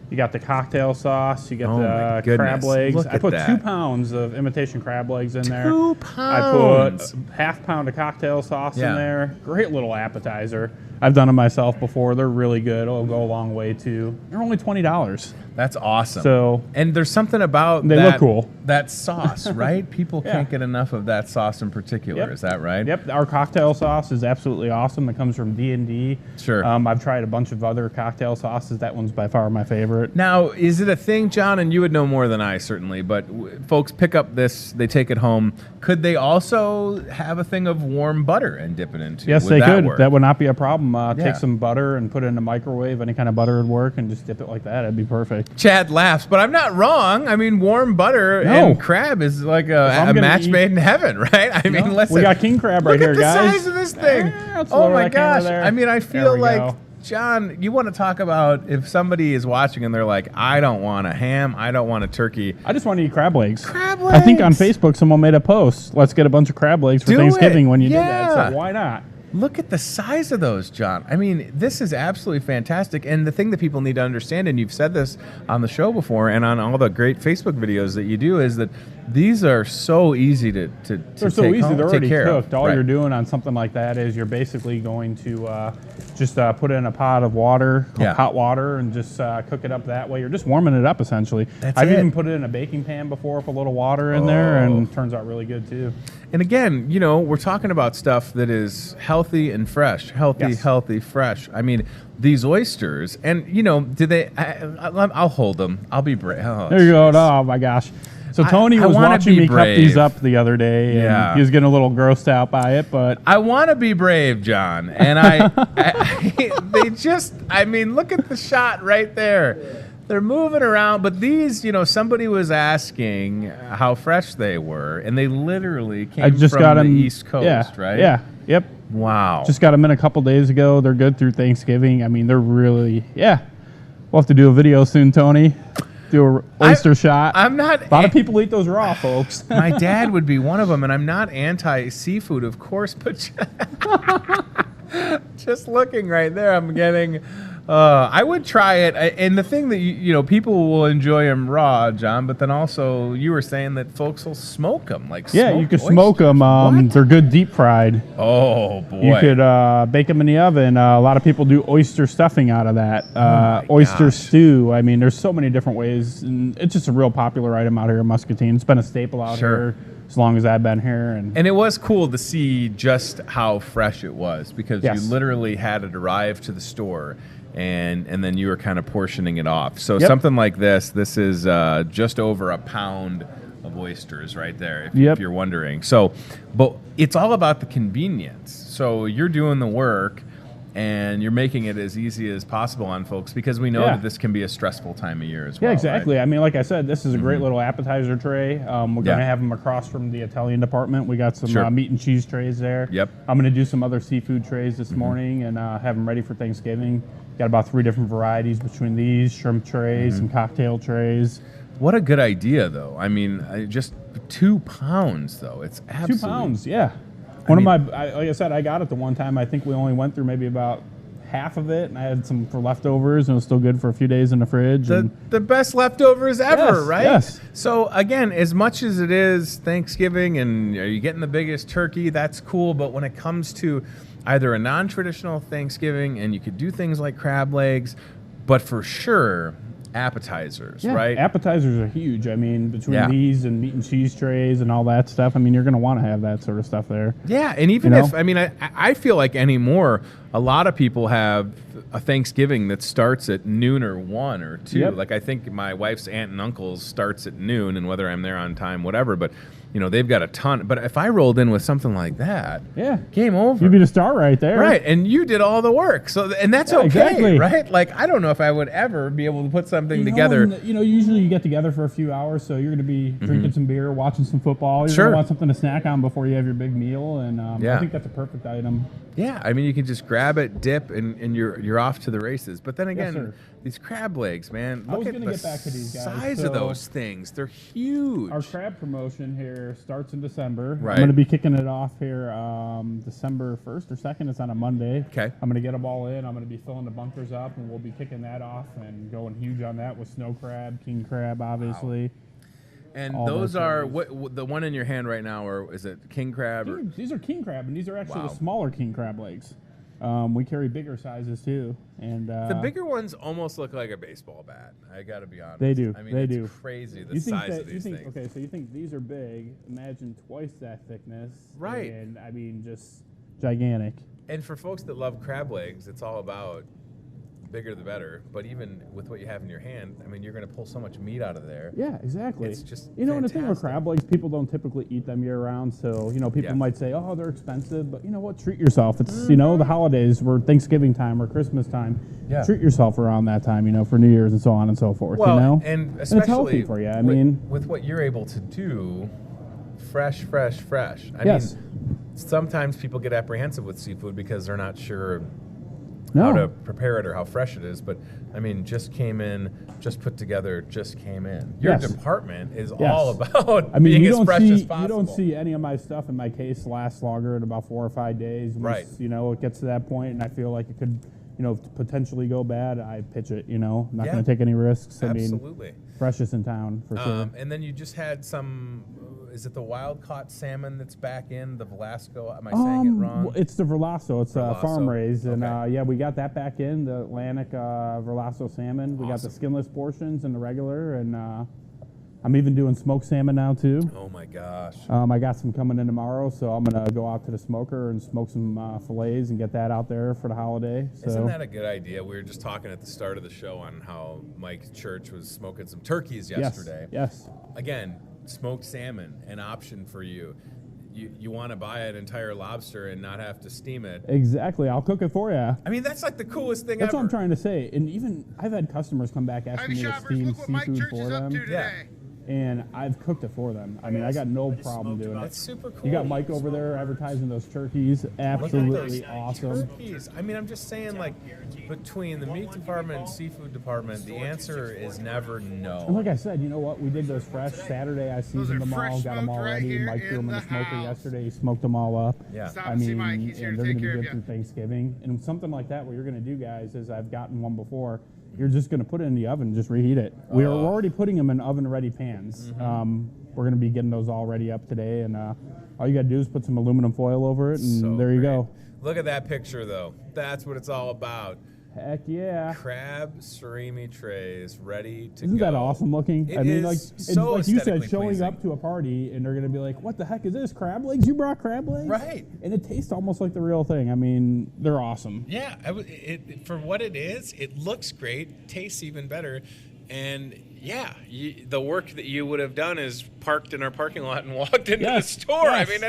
S4: you got the cocktail sauce. You get
S2: Oh my
S4: the
S2: goodness.
S4: crab legs.
S2: Look
S4: I
S2: at
S4: put
S2: that.
S4: 2 pounds of imitation crab legs in there.
S2: 2
S4: I
S2: pounds.
S4: put half pound of cocktail sauce
S2: Yeah.
S4: in there. Great little appetizer. I've done them myself before. They're really good. It'll go a long way too. They're only $20.
S2: That's awesome.
S4: So
S2: and there's something about
S4: They look cool.
S2: That sauce, right? People
S4: Yeah.
S2: can't get enough of that sauce in particular.
S4: Yep.
S2: Is that right?
S4: Yep, our cocktail sauce is absolutely awesome. It comes from D&D.
S2: Sure.
S4: I've tried a bunch of other cocktail sauces. That one's by far my favorite. favorite.
S2: Now, is it a thing, John, and you would know more than I, certainly, but folks pick up this, they take it home. Could they also have a thing of warm butter and dip it into?
S4: Yes, they could. That would not be a problem.
S2: Yeah.
S4: Take some butter and put it in the microwave. Any kind of butter would work, and just dip it like that. It'd be perfect.
S2: Chad laughs, but I'm not wrong. I mean, warm butter and crab is like a match made in heaven, right? I mean, listen.
S4: We got king crab right here, guys.
S2: Look at the size of this thing. Oh, my gosh. I mean, I feel like...
S4: Go.
S2: John, you want to talk about if somebody is watching and they're like, I don't want a ham, I don't want a turkey.
S4: I just want to eat crab legs.
S2: Crab legs.
S4: I think on Facebook someone made a post. Let's get a bunch of crab legs for Thanksgiving when you did that. So why not?
S2: Look at the size of those, John. I mean, this is absolutely fantastic. And the thing that people need to understand, and you've said this on the show before and on all the great Facebook videos that you do, is that these are so easy to
S4: They're so easy. They're already cooked. All
S2: right.
S4: you're doing on something like that is you're basically going to just put it in a pot of water, hot water, and just cook it up that way. You're just warming it up, essentially. I've even put it in a baking pan before with a little water in there, and it turns out really good, too.
S2: And again, you know, we're talking about stuff that is healthy and fresh. Healthy, fresh. I mean, these oysters, and, you know, I'll hold them. I'll be brave. Oh,
S4: there you go. Oh, my gosh. So Tony was watching me cut these up the other day, and he was getting a little grossed out by it, but...
S2: I want to be brave, John, and I mean, look at the shot right there. They're moving around, but these, you know, somebody was asking how fresh they were, and they literally came from the East Coast, right?
S4: Yeah, yep.
S2: Wow.
S4: Just got them in a couple days ago. They're good through Thanksgiving. I mean, they're really, We'll have to do a video soon, Tony. Do an oyster shot.
S2: I'm not.
S4: A lot of people eat those raw, folks.
S2: My dad would be one of them, and I'm not anti-seafood, of course, but just looking right there, I'm getting... I would try it, and the thing that you know people will enjoy them raw, John. But then also you were saying that folks will smoke them, like
S4: you can smoke them. They're good deep fried.
S2: Oh boy!
S4: You could bake them in the oven. A lot of people do oyster stuffing out of that. Oyster stew. I mean, there's so many different ways, and it's just a real popular item out here in Muscatine. It's been a staple out here as long as I've been here, and
S2: it was cool to see just how fresh it was because you literally had it arrive to the store. And then you were kind of portioning it off. So something like this is just over a pound of oysters right there, if you're wondering. So, but it's all about the convenience. So you're doing the work, and you're making it as easy as possible on folks because we know that this can be a stressful time of year as well.
S4: Yeah, exactly.
S2: Right?
S4: I mean, like I said, this is a great little appetizer tray. We're going to have them across from the Italian department. We got some meat and cheese trays there.
S2: Yep.
S4: I'm going to do some other seafood trays this morning and have them ready for Thanksgiving. Got about 3 different varieties between these, shrimp trays and cocktail trays.
S2: What a good idea, though. I mean, just 2 pounds, though. It's absolutely... 2
S4: pounds, yeah. Like I said, I got it the one time. I think we only went through maybe about half of it, and I had some for leftovers, and it was still good for a few days in the fridge.
S2: The best leftovers ever, right?
S4: Yes.
S2: So, again, as much as it is Thanksgiving and are you getting the biggest turkey, that's cool, but when it comes to either a non-traditional Thanksgiving, and you could do things like crab legs, but for sure, appetizers, right?
S4: Appetizers are huge. I mean, between these and meat and cheese trays and all that stuff, I mean, you're going to want to have that sort of stuff there.
S2: Yeah, and even if, I mean, I feel like anymore, a lot of people have a Thanksgiving that starts at noon or 1 or 2. Like, I think my wife's aunt and uncle's starts at noon, and whether I'm there on time, whatever, but... You know, they've got a ton. But if I rolled in with something like that, game over.
S4: You'd be the star right there.
S2: Right, and you did all the work. So, and that's okay, right? Like, I don't know if I would ever be able to put something together.
S4: Usually you get together for a few hours, so you're going to be drinking some beer, watching some football. You're going to want something to snack on before you have your big meal, and I think that's a perfect item.
S2: Yeah, I mean, you can just grab it, dip, and you're off to the races. But then again, these crab legs, man, look at the size of those things. They're huge.
S4: Our crab promotion here starts in December.
S2: Right.
S4: I'm going to be kicking it off here December 1st or 2nd. It's on a Monday.
S2: Okay.
S4: I'm going to get them all in. I'm going to be filling the bunkers up, and we'll be kicking that off and going huge on that with snow crab, king crab, obviously.
S2: Wow. And those are what the one in your hand right now, or is it king crab?
S4: These are king crab, and these are actually the smaller king crab legs. We carry bigger sizes too, and
S2: the bigger ones almost look like a baseball bat. I got to be honest.
S4: They do.
S2: I mean, it's crazy the size of these things.
S4: Okay, so you think these are big? Imagine twice that thickness.
S2: Right.
S4: And I mean, just gigantic.
S2: And for folks that love crab legs, it's all about bigger the better. But even with what you have in your hand, I mean, you're going to pull so much meat out of there.
S4: Yeah, exactly.
S2: It's just
S4: and the thing with
S2: fantastic.
S4: crab legs, people don't typically eat them year round. So people might say, oh, they're expensive, but you know what? Treat yourself. It's the holidays, or Thanksgiving time or Christmas time.
S2: Yeah.
S4: Treat yourself around that time, for New Year's and so on and so forth.
S2: Well, and especially
S4: it's healthy for you.
S2: With what you're able to do, fresh. I
S4: yes.
S2: mean, sometimes people get apprehensive with seafood because they're not sure how to prepare it or how fresh it is. But I mean, just came in, just put together, just came in. Your department is all about being as fresh as possible.
S4: You don't see any of my stuff in my case last longer than about 4 or 5 days.
S2: Right.
S4: It gets to that point, and I feel like it could, potentially go bad. I pitch it. I'm not going to take any risks.
S2: Absolutely.
S4: Freshest in town for sure.
S2: And then you just had some. Is it the wild caught salmon that's back in the Velasco? Am I saying it wrong?
S4: It's the Verlasso. It's farm raised, and
S2: Okay.
S4: we got that back in the Atlantic Verlasso salmon. We got the skinless portions and the regular, and I'm even doing smoked salmon now too.
S2: Oh my gosh!
S4: I got some coming in tomorrow, so I'm gonna go out to the smoker and smoke some fillets and get that out there for the holiday. So.
S2: Isn't that a good idea? We were just talking at the start of the show on how Mike Church was smoking some turkeys yesterday.
S4: Yes.
S2: Again, smoked salmon, an option for you. You want to buy an entire lobster and not have to steam it.
S4: Exactly. I'll cook it for you.
S2: I mean, that's like the coolest thing
S4: That's
S2: ever.
S4: what I'm trying to say. And even I've had customers come back asking me to steam seafood for them. And I've cooked it for them. I mean, I got no problem doing it.
S2: That's super cool.
S4: You got Mike over there advertising those turkeys. Absolutely awesome.
S2: Turkeys. I mean, I'm just saying, like, between the meat department and seafood department, the answer is never no.
S4: And like I said, you know what? We did those fresh. Saturday, I seasoned them all, got them all ready. Mike threw them in the smoker yesterday. He smoked them all up.
S2: Yeah.
S4: I mean, and they're going to be good through Thanksgiving. And something like that, what you're going to do, guys, is I've gotten one before. You're just going to put it in the oven and just reheat it. We're already putting them in oven-ready pans. We're going to be getting those all ready up today, and all you got to do is put some aluminum foil over it, and there you go.
S2: Look at that picture, though. That's what it's all about.
S4: Heck yeah.
S2: Crab surimi trays ready to
S4: Isn't
S2: go.
S4: that awesome looking?
S2: It
S4: I mean,
S2: is
S4: like,
S2: so
S4: like you said,
S2: aesthetically
S4: showing
S2: pleasing.
S4: up to a party, and they're going to be like, what the heck is this? Crab legs? You brought crab legs?
S2: Right.
S4: And it tastes almost like the real thing. I mean, they're awesome.
S2: Yeah, for what it is, it looks great, tastes even better, and yeah, the work that you would have done is parked in our parking lot and walked into the store.
S4: Yes.
S2: I mean,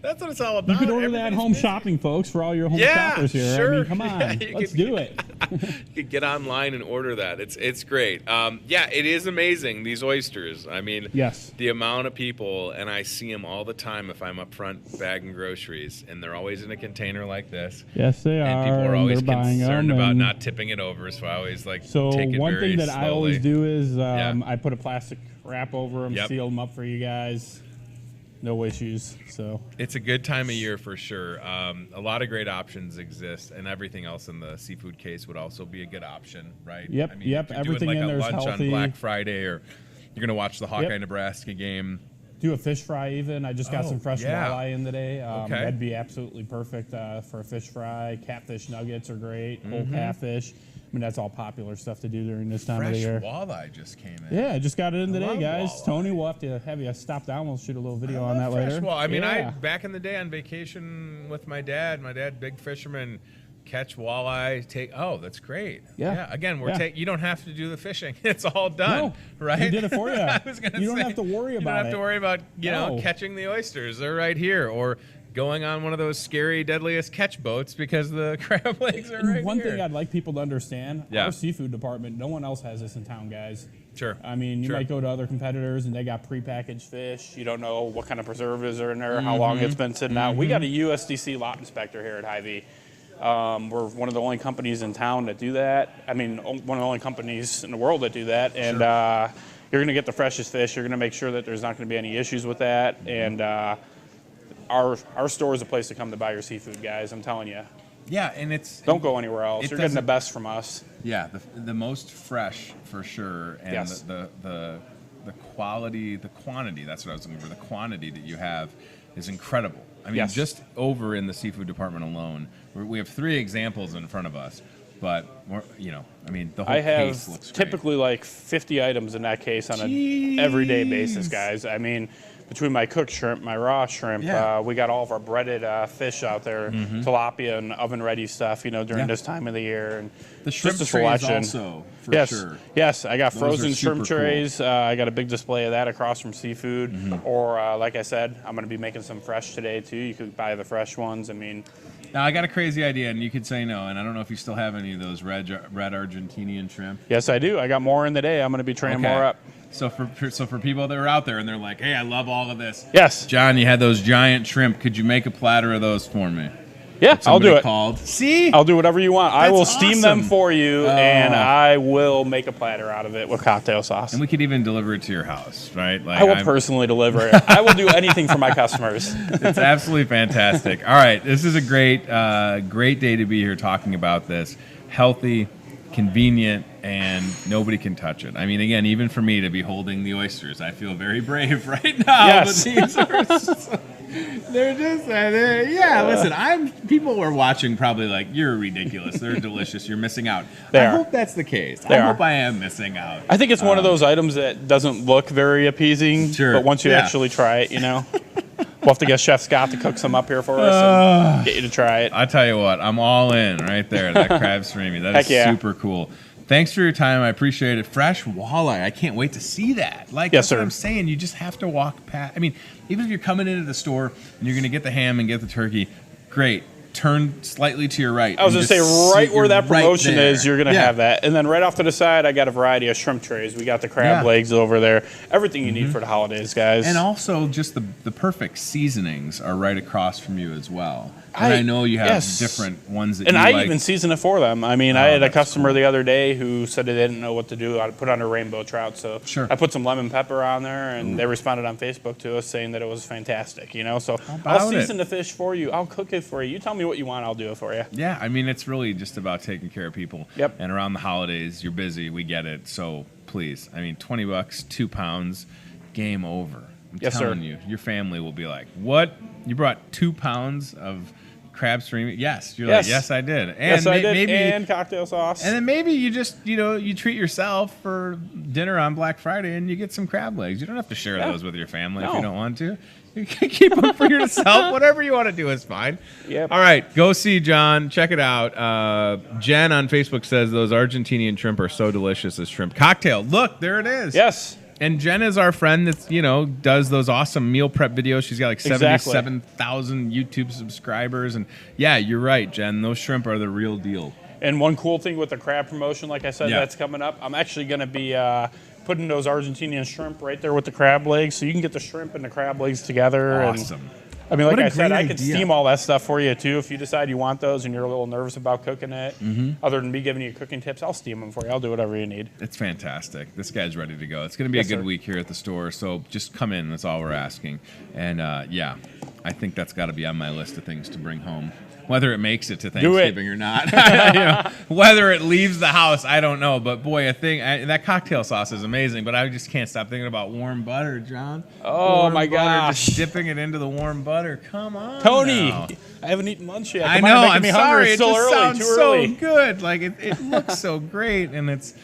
S2: that's what it's all about.
S4: You can order that home shopping, folks, for all your home shoppers here.
S2: Sure.
S4: I mean, come on, let's do it.
S2: You could get online and order that. It's great. Yeah, it is amazing, these oysters. I mean,
S4: yes.
S2: The amount of people, and I see them all the time if I'm up front bagging groceries, and they're always in a container like this.
S4: Yes, they are.
S2: And people are always
S4: they're buying
S2: concerned
S4: them,
S2: about not tipping it over, so I always take it
S4: one
S2: very
S4: thing that
S2: slowly.
S4: I always do is I put a plastic wrap over them, seal them up for you guys. No issues. So
S2: it's a good time of year for sure. A lot of great options exist, and everything else in the seafood case would also be a good option, right?
S4: Yep,
S2: I mean,
S4: yep.
S2: If you're
S4: Everything
S2: doing
S4: in
S2: like a
S4: there's
S2: lunch
S4: healthy.
S2: on Black Friday, or you're gonna watch the Hawkeye Nebraska game.
S4: Do a fish fry even. I just got some fresh walleye in today. That'd be absolutely perfect for a fish fry. Catfish nuggets are great. Whole catfish. I mean, that's all popular stuff to do during this time of the year.
S2: Fresh walleye just came in.
S4: Yeah, I just got it in today,
S2: love
S4: guys.
S2: walleye.
S4: Tony, we'll have you stop down. We'll shoot a little video on that later.
S2: Well, I mean, I back in the day on vacation with my dad, big fisherman, catch walleye, that's great.
S4: Yeah.
S2: Again, you don't have to do the fishing. It's all done, right?
S4: He did it for you.
S2: I was gonna
S4: you don't
S2: say,
S4: have to worry about it.
S2: You don't have to worry about, catching the oysters. They're right here. Or going on one of those scary, deadliest catch boats because the crab legs are right here.
S4: One thing I'd like people to understand, our seafood department, no one else has this in town, guys.
S2: Sure.
S4: I mean, you might go to other competitors and they got prepackaged fish. You don't know what kind of preservatives are in there, how long it's been sitting out. We got a USDC lot inspector here at Hy-Vee. We're one of the only companies in town that do that. I mean, one of the only companies in the world that do that. And you're going to get the freshest fish. You're going to make sure that there's not going to be any issues with that. And our store is a place to come to buy your seafood, guys. I'm telling you.
S2: Yeah, and
S4: don't go anywhere else. You're getting the best from us.
S2: Yeah, the most fresh for sure, and the quality, the quantity. That's what I was looking for. The quantity that you have is incredible. I mean, just over in the seafood department alone, we have 3 examples in front of us. But I mean, the whole case looks great.
S4: Typically like 50 items in that case on an everyday basis, guys. I mean, between my cooked shrimp, my raw shrimp, we got all of our breaded fish out there, tilapia and oven-ready stuff, during this time of the year. And
S2: the shrimp
S4: just a
S2: trays
S4: selection.
S2: also, for sure.
S4: Yes, I got
S2: Those
S4: frozen
S2: are super
S4: shrimp trays. I got a big display of that across from seafood. Or, like I said, I'm going to be making some fresh today, too. You could buy the fresh ones. I mean...
S2: Now, I got a crazy idea, and you could say no, and I don't know if you still have any of those red Argentinian shrimp.
S4: Yes, I do. I got more in the day. I'm going to be training more up.
S2: So for people that are out there and they're like, hey, I love all of this.
S4: Yes.
S2: John, you had those giant shrimp. Could you make a platter of those for me?
S4: Yeah, I'll do it.
S2: See?
S4: I'll do whatever you want. I will steam them
S2: awesome.
S4: for you, and I will make a platter out of it with cocktail sauce.
S2: And we could even deliver it to your house, right? Like
S4: I will personally deliver it. I will do anything for my customers.
S2: It's absolutely fantastic. All right, this is a great day to be here talking about this. Healthy, convenient, and nobody can touch it. I mean, again, even for me to be holding the oysters, I feel very brave right now.
S4: Yes.
S2: But these are they're just, listen, people are watching probably like, you're ridiculous. They're delicious. You're missing out. I hope that's the case. I hope I am missing out.
S4: I think it's one of those items that doesn't look very appeasing, but once you actually try it, We'll have to get Chef Scott to cook some up here for us and get you to try it.
S2: I tell you what, I'm all in right there. That crab surimi. That is super cool. Thanks for your time. I appreciate it. Fresh walleye. I can't wait to see that. That's what I'm saying. You just have to walk past. I mean, even if you're coming into the store and you're going to get the ham and get the turkey, great. Turn slightly to your right.
S4: I was going to say, right where that promotion is, you're going to have that. And then right off to the side, I got a variety of shrimp trays. We got the crab legs over there. Everything you need for the holidays, guys.
S2: And also, just the perfect seasonings are right across from you as well. And I know you have different ones that you like. And I
S4: even season it for them. I mean, I had a customer the other day who said they didn't know what to do. I put on a rainbow trout. So I put some lemon pepper on there, and they responded on Facebook to us saying that it was fantastic, So I'll season the fish for you. I'll cook it for you. You tell me what you want, I'll do it for you.
S2: Yeah, I mean, it's really just about taking care of people.
S4: Yep.
S2: And around the holidays, you're busy. We get it. So please, I mean, $20, 2 pounds, game over. I'm telling you, your family will be like, what? You brought 2 pounds of crab surimi? Yes. You're like, yes, I did. And
S4: yes, I did. Maybe, and cocktail sauce.
S2: And then maybe you just, you treat yourself for dinner on Black Friday and you get some crab legs. You don't have to share those with your family if you don't want to. You can keep them for yourself. Whatever you want to do is fine.
S4: Yep.
S2: All right. Go see John. Check it out. Jen on Facebook says those Argentinian shrimp are so delicious as shrimp cocktail. Look, there it is.
S4: Yes.
S2: And Jen is our friend that's, does those awesome meal prep videos. She's got like 77,000 YouTube subscribers. And yeah, you're right, Jen. Those shrimp are the real deal.
S4: And one cool thing with the crab promotion, like I said, that's coming up. I'm actually going to be putting those Argentinian shrimp right there with the crab legs. So you can get the shrimp and the crab legs together.
S2: Awesome.
S4: And, I mean, like I said, I could steam all that stuff for you, too. If you decide you want those and you're a little nervous about cooking it, other than me giving you cooking tips, I'll steam them for you. I'll do whatever you need.
S2: It's fantastic. This guy's ready to go. It's going to be a good week here at the store, so just come in. That's all we're asking. And, I think that's got to be on my list of things to bring home. Whether it makes it to Thanksgiving or not. Whether it leaves the house, I don't know. But, boy, that cocktail sauce is amazing. But I just can't stop thinking about warm butter, John.
S4: Oh, my gosh.
S2: Just dipping it into the warm butter. Come on,
S4: Tony.
S2: now.
S4: I haven't eaten lunch yet.
S2: I know. I'm sorry.
S4: It's still early. Too early.
S2: So good. Like, it looks so great. And it's...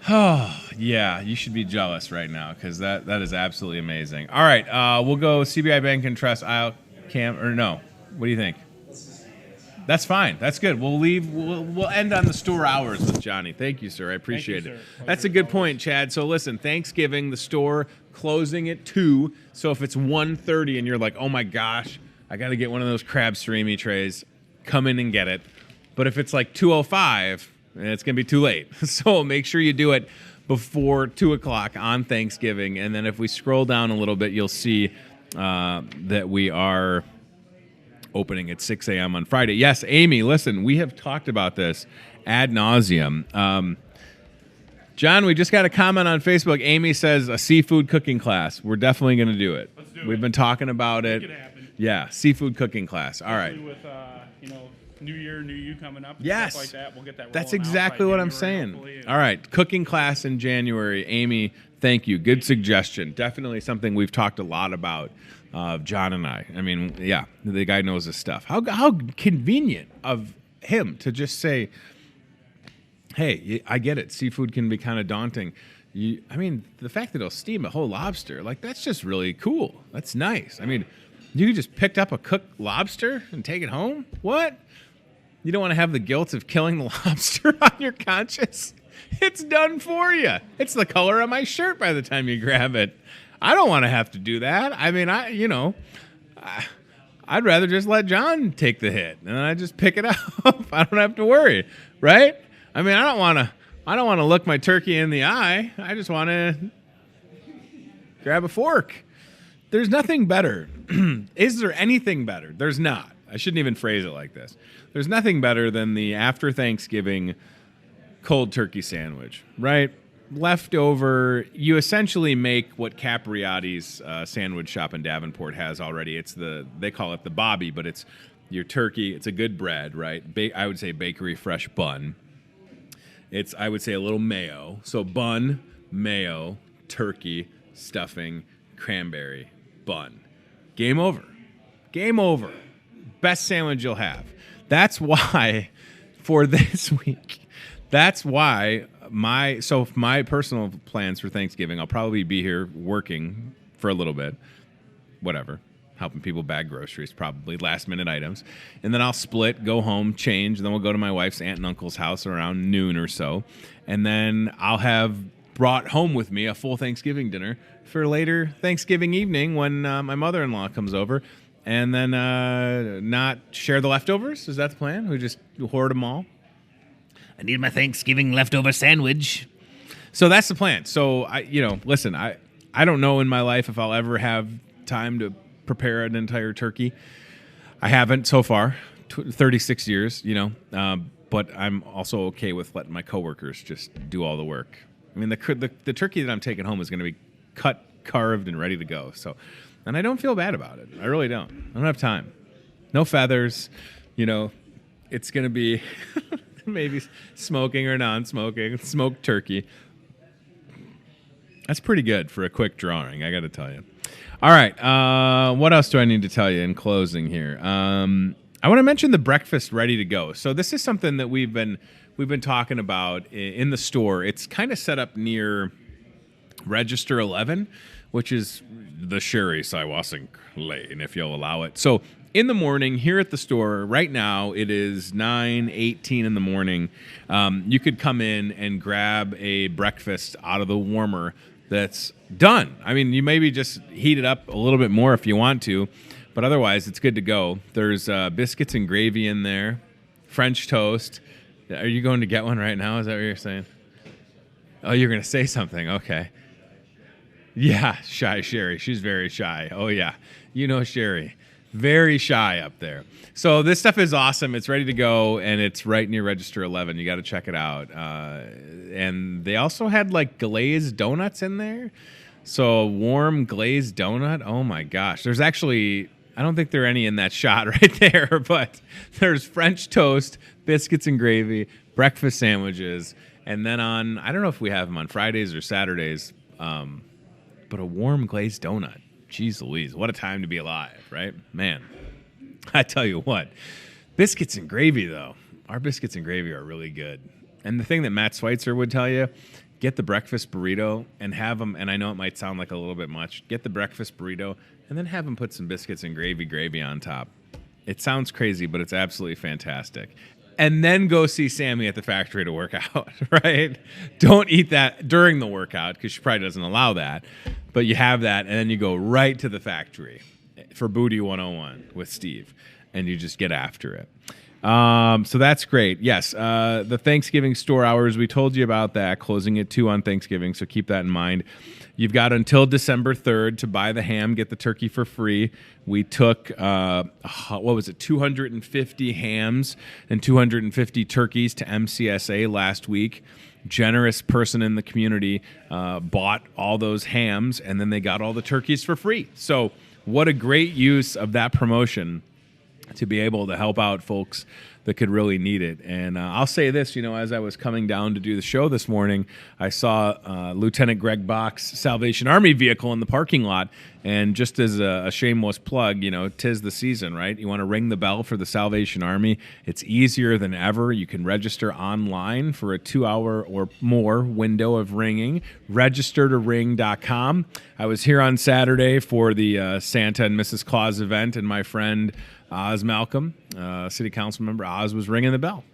S2: Oh, yeah, you should be jealous right now because that is absolutely amazing. All right, we'll go CBI Bank and Trust aisle cam, or no. What do you think? That's fine. That's good. We'll leave. We'll end on the store hours with Johnny. Thank you, sir. I appreciate it. That's a good point, Chad. So listen, Thanksgiving, the store closing at 2. So if it's 1:30 and you're like, oh my gosh, I got to get one of those crab surimi trays, come in and get it. But if it's like 2:05, it's going to be too late. So make sure you do it before 2 o'clock on Thanksgiving. And then if we scroll down a little bit, you'll see that we are opening at 6 a.m. on Friday. Yes, Amy, listen, we have talked about this ad nauseum. John, we just got a comment on Facebook. Amy says a seafood cooking class. We're definitely going to do it.
S4: Let's do
S2: We've been talking about it.
S4: Make it happen.
S2: Yeah, seafood cooking class. All right.
S4: With New Year, New You coming up.
S2: Yes.
S4: Stuff like that. We'll get that.
S2: That's exactly what I'm saying. All right, cooking class in January. Amy, thank you. Good suggestion. Definitely something we've talked a lot about. John and I. I mean, yeah, the guy knows his stuff. How convenient of him to just say, hey, I get it. Seafood can be kind of daunting. I mean, the fact that it'll steam a whole lobster, like, that's just really cool. That's nice. I mean, you just picked up a cooked lobster and take it home? What? You don't want to have the guilt of killing the lobster on your conscience? It's done for you. It's the color of my shirt by the time you grab it. I don't want to have to do that. I mean, I'd rather just let John take the hit and I just pick it up. I don't have to worry, right? I mean, I don't want to look my turkey in the eye. I just want to grab a fork. There's nothing better. Is there anything better? There's not. I shouldn't even phrase it like this. There's nothing better than the after Thanksgiving cold turkey sandwich, right? Leftover, you essentially make what Capriotti's sandwich shop in Davenport has already. They call it the Bobby, but it's your turkey. It's a good bread, right? I would say bakery fresh bun. It's, I would say, a little mayo. So bun, mayo, turkey, stuffing, cranberry, bun. Game over. Game over. Best sandwich you'll have. That's why, for this week, that's why my personal plans for Thanksgiving, I'll probably be here working for a little bit, whatever, helping people bag groceries, probably last-minute items. And then I'll split, go home, change, and then we'll go to my wife's aunt and uncle's house around noon or so. And then I'll have brought home with me a full Thanksgiving dinner for later Thanksgiving evening when my mother-in-law comes over. And then not share the leftovers? Is that the plan? We just hoard them all? I need my Thanksgiving leftover sandwich. So that's the plan. So, listen, I don't know in my life if I'll ever have time to prepare an entire turkey. I haven't so far, 36 years, but I'm also okay with letting my coworkers just do all the work. I mean, the turkey that I'm taking home is going to be cut, carved, and ready to go. So, and I don't feel bad about it. I really don't. I don't have time. No feathers. It's going to be maybe smoking or non-smoking, smoked turkey. That's pretty good for a quick drawing, I got to tell you. All right, what else do I need to tell you in closing here? I want to mention the breakfast ready to go. So this is something that we've been talking about in the store. It's kind of set up near Register 11, which is the Sherry Siwassink Lane, if you'll allow it. So in the morning here at the store, right now it is 9:18 in the morning. You could come in and grab a breakfast out of the warmer that's done. I mean, you maybe just heat it up a little bit more if you want to, but otherwise it's good to go. There's biscuits and gravy in there, French toast. Are you going to get one right now? Is that what you're saying? Oh, you're going to say something. Okay. Yeah, shy Sherry. She's very shy. Oh, yeah. Sherry. Very shy up there. So this stuff is awesome. It's ready to go, and it's right near Register 11. You got to check it out. And they also had, glazed donuts in there. So a warm glazed donut. Oh, my gosh. There's actually, I don't think there are any in that shot right there, but there's French toast, biscuits and gravy, breakfast sandwiches, and then I don't know if we have them on Fridays or Saturdays, but a warm glazed donut. Jeez Louise, what a time to be alive, right? Man, I tell you what, biscuits and gravy, though. Our biscuits and gravy are really good. And the thing that Matt Schweitzer would tell you, get the breakfast burrito and have them, and I know it might sound like a little bit much, get the breakfast burrito and then have them put some biscuits and gravy on top. It sounds crazy, but it's absolutely fantastic. And then go see Sammy at the factory to work out, right? Don't eat that during the workout because she probably doesn't allow that. But you have that, and then you go right to the factory for Booty 101 with Steve, and you just get after it. So that's great. Yes, the Thanksgiving store hours, we told you about that, closing at 2 on Thanksgiving, so keep that in mind. You've got until December 3rd to buy the ham, get the turkey for free. We took, 250 hams and 250 turkeys to MCSA last week. Generous person in the community bought all those hams, and then they got all the turkeys for free. So what a great use of that promotion to be able to help out folks that could really need it. And I'll say this, as I was coming down to do the show this morning, I saw Lieutenant Greg Bach's Salvation Army vehicle in the parking lot. And just as a shameless plug, 'tis the season, right? You want to ring the bell for the Salvation Army. It's easier than ever. You can register online for a 2-hour or more window of ringing. Registertoring.com. I was here on Saturday for the Santa and Mrs. Claus event, and my friend Oz Malcolm, city council member Oz, was ringing the bell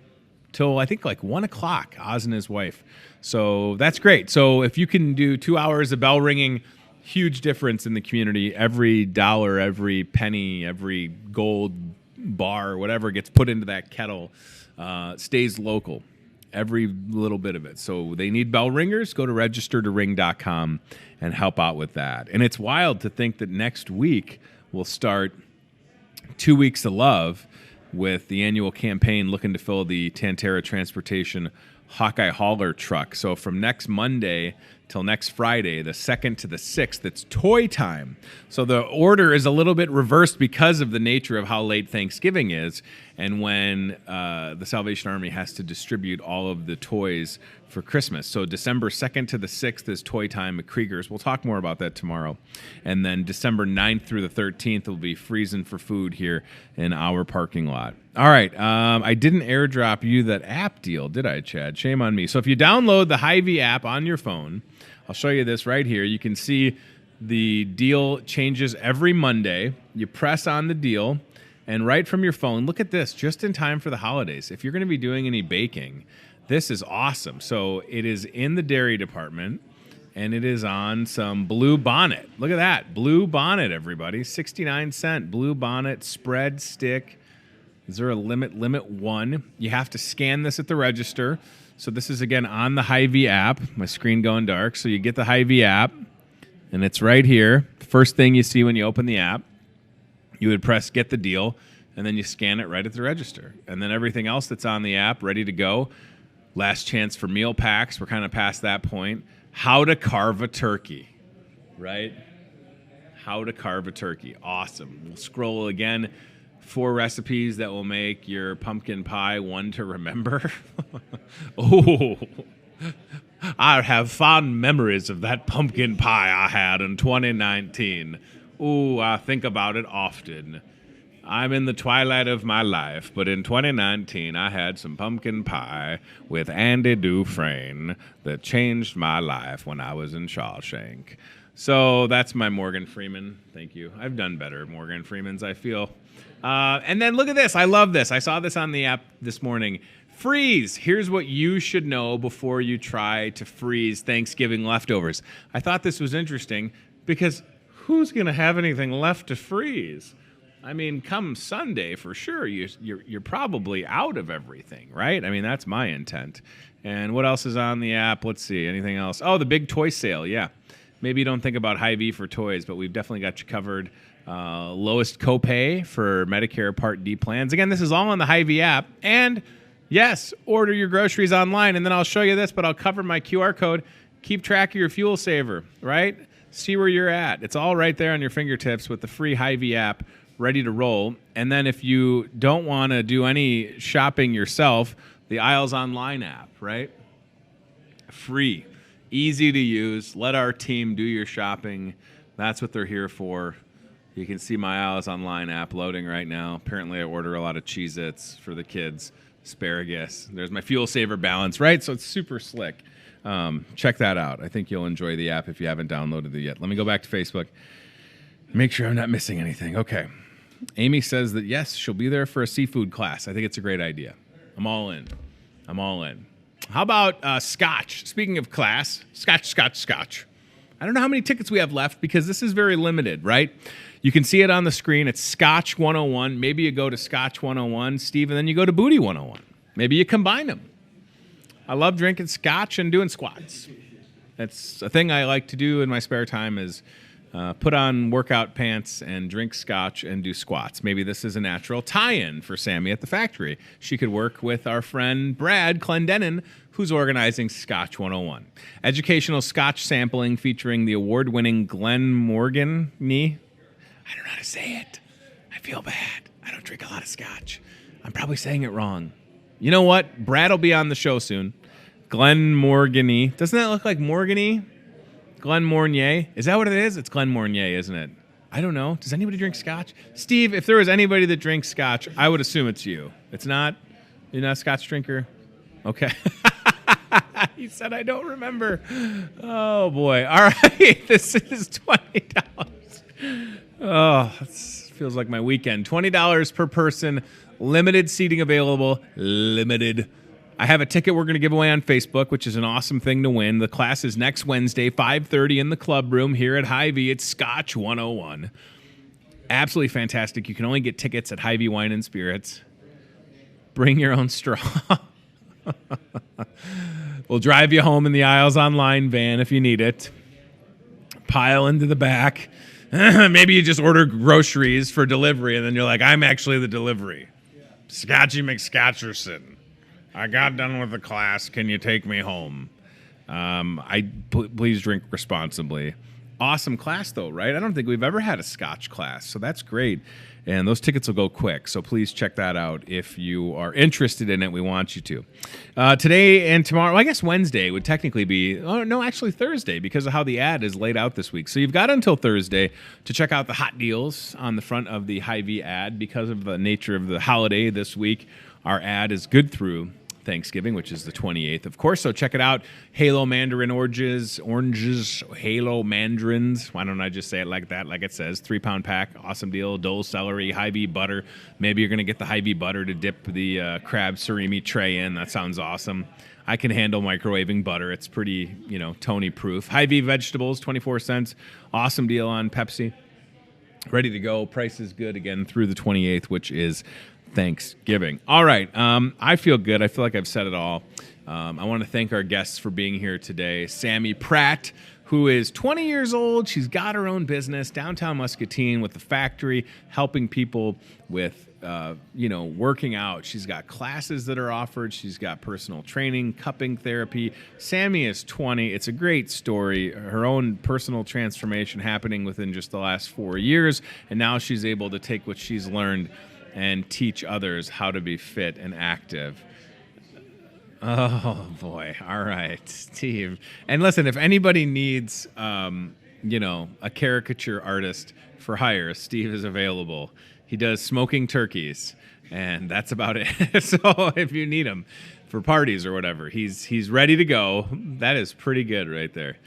S2: till I think like 1 o'clock, Oz and his wife. So that's great. So if you can do 2 hours of bell ringing, huge difference in the community. Every dollar, every penny, every gold bar, whatever gets put into that kettle stays local. Every little bit of it. So they need bell ringers. Go to registertoring.com and help out with that. And it's wild to think that next week we'll start 2 Weeks of Love with the annual campaign looking to fill the Tantera Transportation Hawkeye Hauler truck. So from next Monday till next Friday, the 2nd to the 6th, it's toy time. So the order is a little bit reversed because of the nature of how late Thanksgiving is and when the Salvation Army has to distribute all of the toys for Christmas. So December 2nd to the 6th is toy time at Krieger's. We'll talk more about that tomorrow. And then December 9th through the 13th will be freezing for food here in our parking lot. All right. I didn't airdrop you that app deal, did I, Chad? Shame on me. So if you download the Hy-Vee app on your phone, I'll show you this right here. You can see the deal changes every Monday. You press on the deal, and right from your phone, look at this, just in time for the holidays. If you're going to be doing any baking, this is awesome. So it is in the dairy department, and it is on some Blue Bonnet. Look at that. Blue Bonnet, everybody. 69-cent Blue Bonnet spread stick. Is there a limit? Limit 1. You have to scan this at the register. So this is, again, on the Hy-Vee app. My screen going dark. So you get the Hy-Vee app, and it's right here. First thing you see when you open the app, you would press Get the Deal, and then you scan it right at the register. And then everything else that's on the app, ready to go. Last chance for meal packs. We're kind of past that point. How to carve a turkey, right? How to carve a turkey. Awesome. We'll scroll again. 4 recipes that will make your pumpkin pie one to remember. Oh, I have fond memories of that pumpkin pie I had in 2019. Ooh, I think about it often. I'm in the twilight of my life, but in 2019, I had some pumpkin pie with Andy Dufresne that changed my life when I was in Shawshank. So that's my Morgan Freeman. Thank you. I've done better Morgan Freemans, I feel. And then look at this. I love this. I saw this on the app this morning. Freeze. Here's what you should know before you try to freeze Thanksgiving leftovers. I thought this was interesting because who's going to have anything left to freeze? I mean, come Sunday, for sure, you're probably out of everything, right? I mean, that's my intent. And what else is on the app? Let's see. Anything else? Oh, the big toy sale. Yeah. Maybe you don't think about Hy-Vee for toys, but we've definitely got you covered. Lowest copay for Medicare Part D plans. Again, this is all on the Hy-Vee app. And yes, order your groceries online. And then I'll show you this, but I'll cover my QR code. Keep track of your fuel saver, right? See where you're at. It's all right there on your fingertips with the free Hy-Vee app ready to roll. And then if you don't want to do any shopping yourself, the Aisles Online app, right? Free. Easy to use. Let our team do your shopping. That's what they're here for. You can see my Aisles Online app loading right now. Apparently, I order a lot of Cheez-Its for the kids, asparagus. There's my fuel saver balance, right? So it's super slick. Check that out. I think you'll enjoy the app if you haven't downloaded it yet. Let me go back to Facebook. Make sure I'm not missing anything. Okay. Amy says that, yes, she'll be there for a seafood class. I think it's a great idea. I'm all in. I'm all in. How about Scotch? Speaking of class, Scotch. I don't know how many tickets we have left because this is very limited, right? You can see it on the screen. It's Scotch 101. Maybe you go to Scotch 101, Steve, and then you go to Booty 101. Maybe you combine them. I love drinking Scotch and doing squats. That's a thing I like to do in my spare time is put on workout pants and drink Scotch and do squats. Maybe this is a natural tie-in for Sammy at the factory. She could work with our friend Brad Clendenin, who's organizing Scotch 101. Educational Scotch sampling featuring the award-winning Glenn Morgan. I don't know how to say it. I feel bad. I don't drink a lot of Scotch. I'm probably saying it wrong. You know what? Brad will be on the show soon. Glen Morgany. Doesn't that look like Morgany? Glen Mornier. Is that what it is? It's Glen Mornier, isn't it? I don't know. Does anybody drink scotch? Steve, if there was anybody that drinks scotch, I would assume it's you. It's not? You're not a scotch drinker? Okay. He said, I don't remember. Oh, boy. All right. This is $20. Oh, this feels like my weekend. $20 per person. Limited seating available. Limited. I have a ticket we're going to give away on Facebook, which is an awesome thing to win. The class is next Wednesday, 5:30 in the club room here at Hy-Vee. It's Scotch 101. Absolutely fantastic. You can only get tickets at Hy-Vee Wine and Spirits. Bring your own straw. We'll drive you home in the Aisles Online van if you need it. Pile into the back. Maybe you just order groceries for delivery, and then you're like, I'm actually the delivery. Scotchy McScotcherson. I got done with the class. Can you take me home? Please drink responsibly. Awesome class, though, right? I don't think we've ever had a Scotch class, so that's great. And those tickets will go quick, so please check that out if you are interested in it. We want you to. Today and tomorrow, well, I guess Wednesday would technically be, oh, no, actually Thursday, because of how the ad is laid out this week. So you've got until Thursday to check out the hot deals on the front of the Hy-Vee ad. Because of the nature of the holiday this week, our ad is good through Thanksgiving, which is the 28th, of course. So check it out. Halo Mandarin oranges, Halo Mandarins. Why don't I just say it like that, like it says? 3-pound pack, awesome deal. Dole celery, Hy-Vee butter. Maybe you're going to get the Hy-Vee butter to dip the crab surimi tray in. That sounds awesome. I can handle microwaving butter. It's pretty, Tony proof. Hy-Vee vegetables, 24 cents. Awesome deal on Pepsi. Ready to go. Price is good again through the 28th, which is Thanksgiving. All right. I feel good. I feel like I've said it all. I want to thank our guests for being here today. Sammy Pratt, who is 20 years old. She's got her own business downtown Muscatine with the factory, helping people with, working out. She's got classes that are offered. She's got personal training, cupping therapy. Sammy is 20. It's a great story. Her own personal transformation happening within just the last 4 years. And now she's able to take what she's learned and teach others how to be fit and active. Oh, boy. All right, Steve. And listen, if anybody needs, a caricature artist for hire, Steve is available. He does smoking turkeys, and that's about it. So if you need him for parties or whatever, he's ready to go. That is pretty good right there.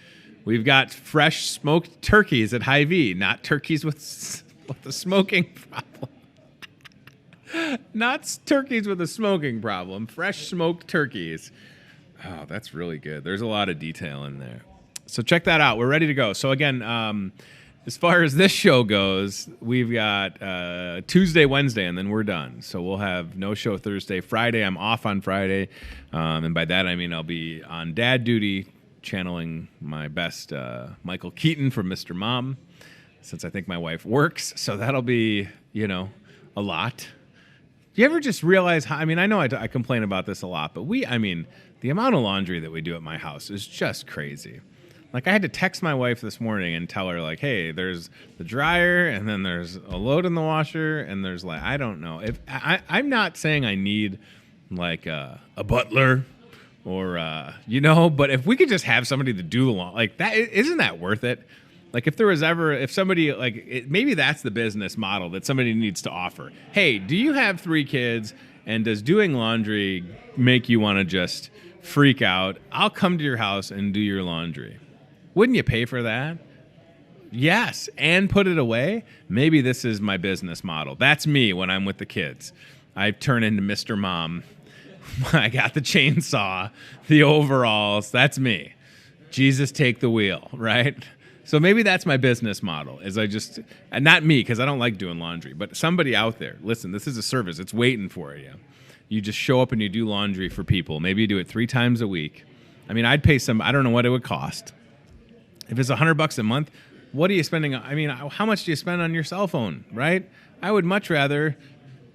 S2: We've got fresh smoked turkeys at Hy-Vee, not turkeys with a smoking problem. Not turkeys with a smoking problem. Fresh smoked turkeys. Oh, that's really good. There's a lot of detail in there. So check that out. We're ready to go. So again, as far as this show goes, we've got Tuesday, Wednesday, and then we're done. So we'll have no show Thursday. Friday, I'm off on Friday. And by that, I mean I'll be on dad duty, channeling my best Michael Keaton from Mr. Mom, since I think my wife works. So that'll be, a lot. Do you ever just realize how, I know I complain about this a lot, but the amount of laundry that we do at my house is just crazy. Like, I had to text my wife this morning and tell her, like, hey, there's the dryer, and then there's a load in the washer, and there's, like, I don't know. If I'm not saying I need, like, a butler or, but if we could just have somebody to do the laundry, like, that, isn't that worth it? Like, if somebody, like, maybe that's the business model that somebody needs to offer. Hey, do you have 3 kids, and does doing laundry make you want to just freak out? I'll come to your house and do your laundry. Wouldn't you pay for that? Yes, and put it away? Maybe this is my business model. That's me when I'm with the kids. I turn into Mr. Mom. I got the chainsaw, the overalls. That's me. Jesus, take the wheel, right? So maybe that's my business model, and not me, because I don't like doing laundry, but somebody out there, listen, this is a service. It's waiting for you. You just show up and you do laundry for people. Maybe you do it 3 times a week. I'd pay I don't know what it would cost. If it's $100 a month, what are you spending? How much do you spend on your cell phone, right? I would much rather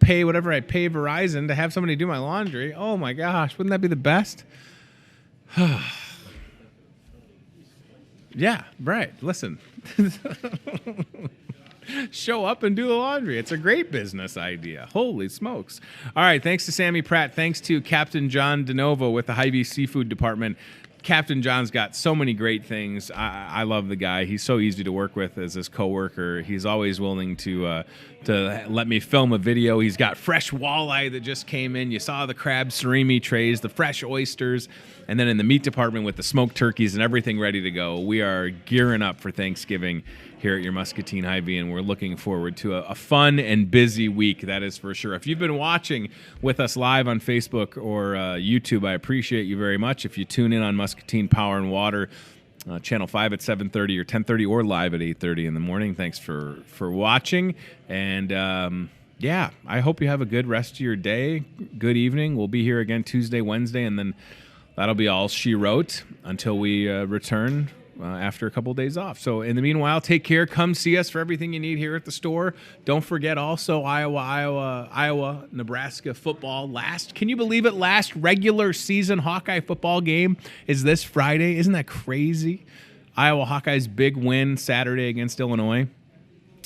S2: pay whatever I pay Verizon to have somebody do my laundry. Oh my gosh, wouldn't that be the best? Yeah, right. Listen. Show up and do the laundry. It's a great business idea. Holy smokes. All right, thanks to Sammy Pratt. Thanks to Captain John DeNovo with the Hy-Vee Seafood Department. Captain John's got so many great things. I love the guy. He's so easy to work with as his coworker. He's always willing to let me film a video. He's got fresh walleye that just came in. You saw the crab surimi trays, the fresh oysters, and then in the meat department with the smoked turkeys and everything ready to go. We are gearing up for Thanksgiving here at your Muscatine Hy-Vee, and we're looking forward to a fun and busy week, that is for sure. If you've been watching with us live on Facebook or YouTube, I appreciate you very much. If you tune in on Muscatine Power and Water, Channel 5 at 7:30 or 10:30 or live at 8:30 in the morning, thanks for watching. And yeah, I hope you have a good rest of your day, good evening. We'll be here again Tuesday, Wednesday, and then that'll be all she wrote until we return after a couple of days off. So in the meanwhile, take care. Come see us for everything you need here at the store. Don't forget also Iowa, Nebraska football. Can you believe it? Last regular season Hawkeye football game is this Friday. Isn't that crazy? Iowa Hawkeyes big win Saturday against Illinois.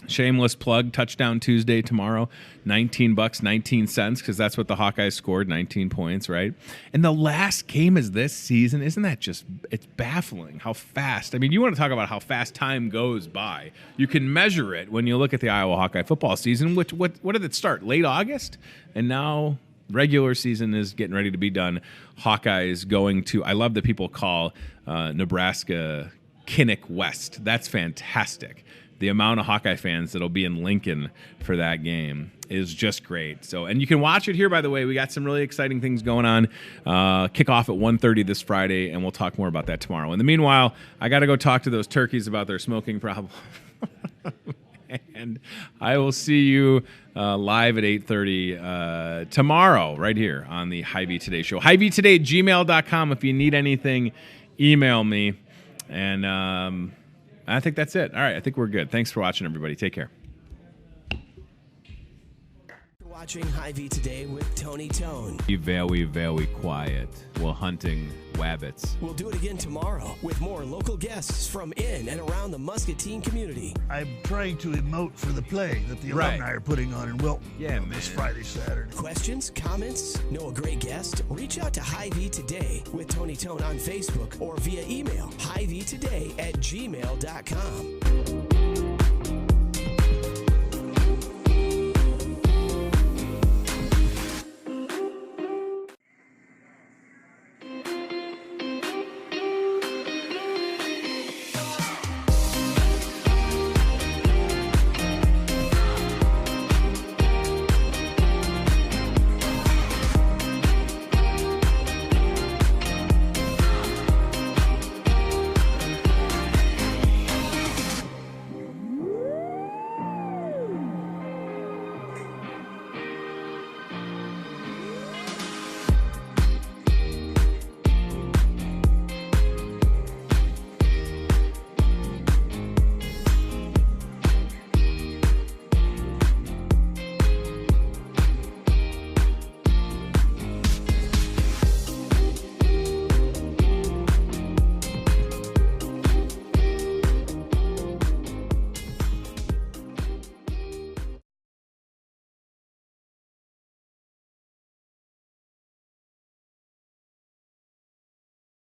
S2: Shameless plug, touchdown Tuesday tomorrow, $19, 19 cents, because that's what the Hawkeyes scored, 19 points, right? And the last game is this season. Isn't that just, it's baffling how fast. I mean, you want to talk about how fast time goes by. You can measure it when you look at the Iowa Hawkeye football season, which, what did it start, late August? And now regular season is getting ready to be done. Hawkeyes going to, I love that people call Nebraska Kinnick West. That's fantastic. The amount of Hawkeye fans that'll be in Lincoln for that game is just great. So, and you can watch it here, by the way. We got some really exciting things going on. Kickoff at 1:30 this Friday, and we'll talk more about that tomorrow. In the meanwhile, I got to go talk to those turkeys about their smoking problem. And I will see you live at 8:30 tomorrow right here on the Hy-Vee Today Show. HyVeeToday@gmail.com. If you need anything, email me. And I think that's it. All right, I think we're good. Thanks for watching, everybody. Take care.
S1: Watching Hy-Vee Today with Tony Tone.
S2: Be very, very quiet while hunting wabbits.
S1: We'll do it again tomorrow with more local guests from in and around the Muscatine community.
S5: I'm trying to emote for the play that the alumni are putting on in Wilton this Friday, Saturday.
S1: Questions, comments, know a great guest? Reach out to Hy-Vee Today with Tony Tone on Facebook or via email, hyveetoday@gmail.com.